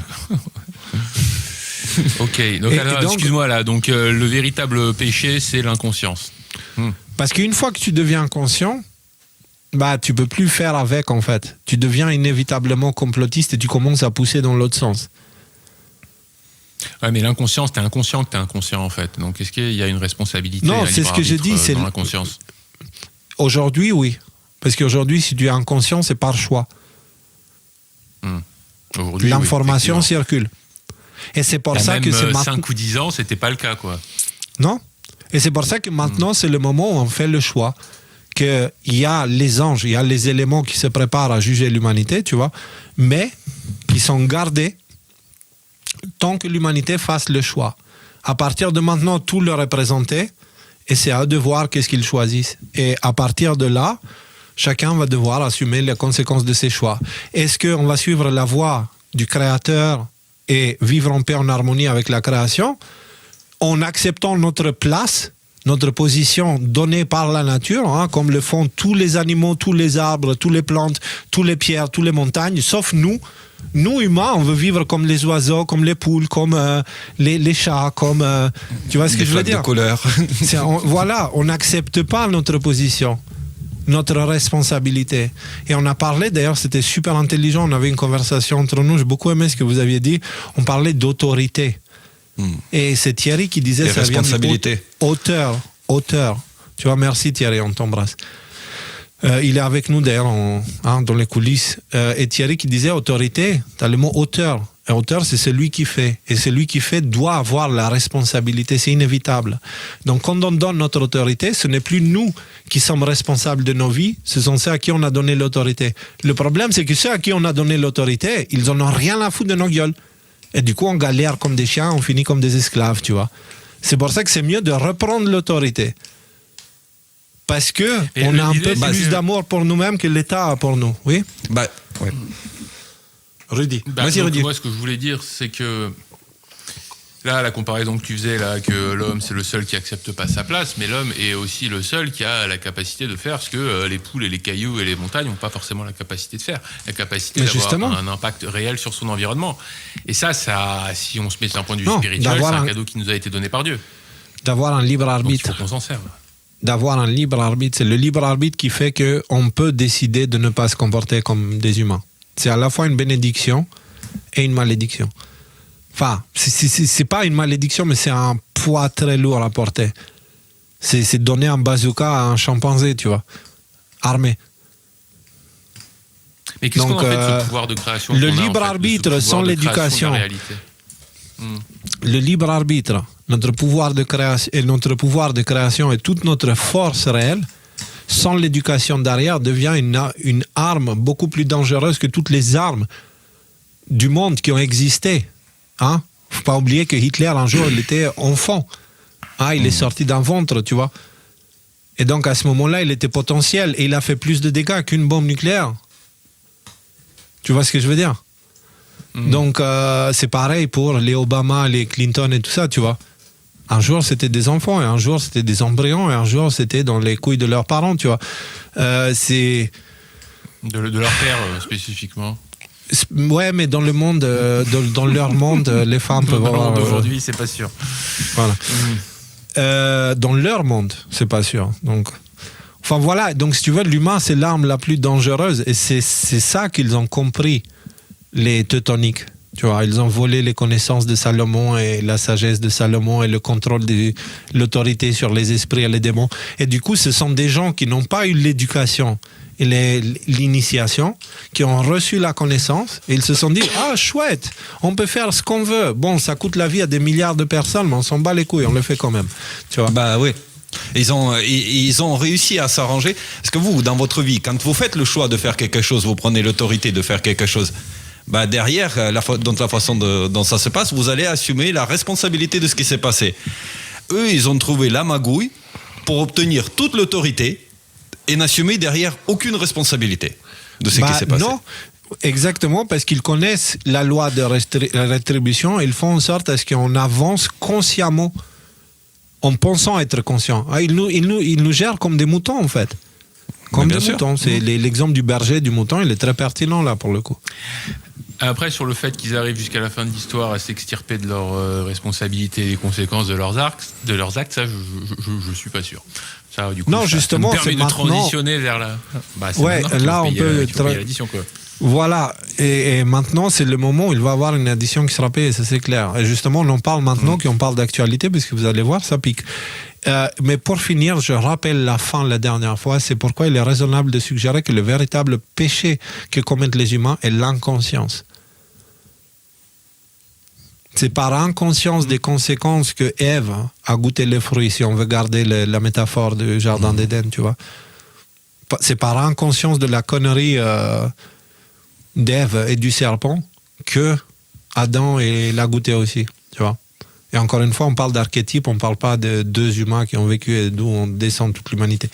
[SPEAKER 3] Ok, donc, excuse-moi là, donc le véritable péché, c'est l'inconscience.
[SPEAKER 1] Parce qu'une fois que tu deviens conscient, bah tu peux plus faire avec en fait. Tu deviens inévitablement complotiste et tu commences à pousser dans l'autre sens.
[SPEAKER 3] Ouais, mais l'inconscience, t'es inconscient que t'es inconscient en fait. Donc est-ce qu'il y a une responsabilité?
[SPEAKER 1] Non, c'est ce que j'ai dit, c'est
[SPEAKER 3] l'inconscience.
[SPEAKER 1] Aujourd'hui, oui. Parce qu'aujourd'hui, si tu es inconscient, c'est par choix. L'information circule. Et c'est pour ça que c'est maintenant...
[SPEAKER 3] 5 ou 10 ans, c'était pas le cas, quoi.
[SPEAKER 1] Non. Et c'est pour ça que maintenant, c'est le moment où on fait le choix. Qu'il y a les anges, il y a les éléments qui se préparent à juger l'humanité, tu vois, mais qui sont gardés tant que l'humanité fasse le choix. À partir de maintenant, tout leur est présenté et c'est à eux de voir qu'est-ce qu'ils choisissent. Et à partir de là, chacun va devoir assumer les conséquences de ses choix. Est-ce qu'on va suivre la voie du Créateur et vivre en paix, en harmonie avec la création, en acceptant notre place, notre position donnée par la nature, hein, comme le font tous les animaux, tous les arbres, toutes les plantes, toutes les pierres, toutes les montagnes, sauf nous. Nous, humains, on veut vivre comme les oiseaux, comme les poules, comme les chats, comme... tu vois ce que je veux dire?
[SPEAKER 2] De couleur.
[SPEAKER 1] Voilà, on n'accepte pas notre position, notre responsabilité. Et on a parlé, d'ailleurs, c'était super intelligent, on avait une conversation entre nous, j'ai beaucoup aimé ce que vous aviez dit, on parlait d'autorité. Et c'est Thierry qui disait ça vient du auteur. Tu vois, merci Thierry, on t'embrasse. Il est avec nous d'ailleurs dans les coulisses. Et Thierry qui disait autorité, tu as le mot auteur. Et auteur, c'est celui qui fait. Et celui qui fait doit avoir la responsabilité, c'est inévitable. Donc quand on donne notre autorité, ce n'est plus nous qui sommes responsables de nos vies, ce sont ceux à qui on a donné l'autorité. Le problème, c'est que ceux à qui on a donné l'autorité, ils en ont rien à foutre de nos gueules. Et du coup, on galère comme des chiens, on finit comme des esclaves, tu vois. C'est pour ça que c'est mieux de reprendre l'autorité. Parce qu'on a un peu plus d'amour pour nous-mêmes que l'État a pour nous. Oui?
[SPEAKER 2] Ouais.
[SPEAKER 1] Rudy.
[SPEAKER 3] Vas-y, Rudy. Moi, ce que je voulais dire, c'est que là, la comparaison que tu faisais, là, que l'homme, c'est le seul qui accepte pas sa place, mais l'homme est aussi le seul qui a la capacité de faire ce que les poules et les cailloux et les montagnes n'ont pas forcément la capacité de faire. La capacité d'avoir un impact réel sur son environnement. Et ça, si on se met d'un point de vue spirituel, c'est un cadeau qui nous a été donné par Dieu.
[SPEAKER 1] D'avoir un libre arbitre.
[SPEAKER 3] Donc, il faut qu'on s'en serve.
[SPEAKER 1] D'avoir un libre arbitre. C'est le libre arbitre qui fait qu'on peut décider de ne pas se comporter comme des humains. C'est à la fois une bénédiction et une malédiction. Enfin, c'est pas une malédiction, mais c'est un poids très lourd à porter. C'est donner un bazooka à un chimpanzé, tu vois, armé.
[SPEAKER 3] Mais qu'est-ce qu'on en fait de ce pouvoir de création?
[SPEAKER 1] Le libre arbitre sans l'éducation. Le libre arbitre, notre pouvoir de création et notre pouvoir de création et toute notre force réelle, sans l'éducation derrière, devient une arme beaucoup plus dangereuse que toutes les armes du monde qui ont existé. Hein? Faut pas oublier que Hitler, un jour, il était enfant. Hein? Il est sorti d'un ventre, tu vois. Et donc, à ce moment-là, il était potentiel. Et il a fait plus de dégâts qu'une bombe nucléaire. Tu vois ce que je veux dire? Donc, c'est pareil pour les Obama, les Clinton et tout ça, tu vois. Un jour, c'était des enfants, et un jour, c'était des embryons, et un jour, c'était dans les couilles de leurs parents, tu vois. C'est...
[SPEAKER 3] De leur père, spécifiquement.
[SPEAKER 1] Ouais, mais dans le monde, dans leur monde, les femmes peuvent avoir...
[SPEAKER 3] Aujourd'hui, c'est pas sûr.
[SPEAKER 1] Voilà. Dans leur monde, c'est pas sûr. Donc, enfin voilà, donc si tu veux, l'humain, c'est l'arme la plus dangereuse, et c'est ça qu'ils ont compris, les teutoniques. Tu vois, ils ont volé les connaissances de Salomon et la sagesse de Salomon et le contrôle de l'autorité sur les esprits et les démons. Et du coup, ce sont des gens qui n'ont pas eu l'éducation et l'initiation, qui ont reçu la connaissance et ils se sont dit « Ah, chouette, on peut faire ce qu'on veut. Bon, ça coûte la vie à des milliards de personnes, mais on s'en bat les couilles, on le fait quand même. » Tu vois?
[SPEAKER 2] Bah oui. Ils ont réussi à s'arranger. Parce que vous, dans votre vie, quand vous faites le choix de faire quelque chose, vous prenez l'autorité de faire quelque chose, bah derrière, dans la façon dont ça se passe, vous allez assumer la responsabilité de ce qui s'est passé. Eux, ils ont trouvé la magouille pour obtenir toute l'autorité et n'assumer derrière aucune responsabilité de ce qui s'est passé.
[SPEAKER 1] Non, exactement, parce qu'ils connaissent la loi de rétribution, ils font en sorte à ce qu'on avance consciemment, en pensant être conscient. Ils nous gèrent comme des moutons, en fait. Comme des moutons. C'est l'exemple du berger, du mouton, il est très pertinent, là, pour le coup.
[SPEAKER 3] Après, sur le fait qu'ils arrivent jusqu'à la fin de l'histoire à s'extirper de leurs responsabilités et les conséquences de leurs actes, ça, je suis pas sûr. Ça, du coup,
[SPEAKER 1] non, justement,
[SPEAKER 3] ça me permet de
[SPEAKER 1] maintenant...
[SPEAKER 3] transitionner vers la... Bah,
[SPEAKER 1] ouais, là, on peut...
[SPEAKER 3] l'addition, quoi.
[SPEAKER 1] Voilà, et maintenant, c'est le moment où il va y avoir une addition qui sera payée, ça c'est clair. Et justement, on en parle maintenant, qu'on parle d'actualité, parce que vous allez voir, ça pique. Mais pour finir, je rappelle la fin la dernière fois, c'est pourquoi il est raisonnable de suggérer que le véritable péché que commettent les humains est l'inconscience. C'est par inconscience des conséquences que Ève a goûté les fruits, si on veut garder la métaphore du jardin d'Éden, tu vois. C'est par inconscience de la connerie d'Ève et du serpent que Adam l'a goûté aussi, tu vois. Et encore une fois, on parle d'archétype, on ne parle pas de deux humains qui ont vécu et d'où on descend toute l'humanité.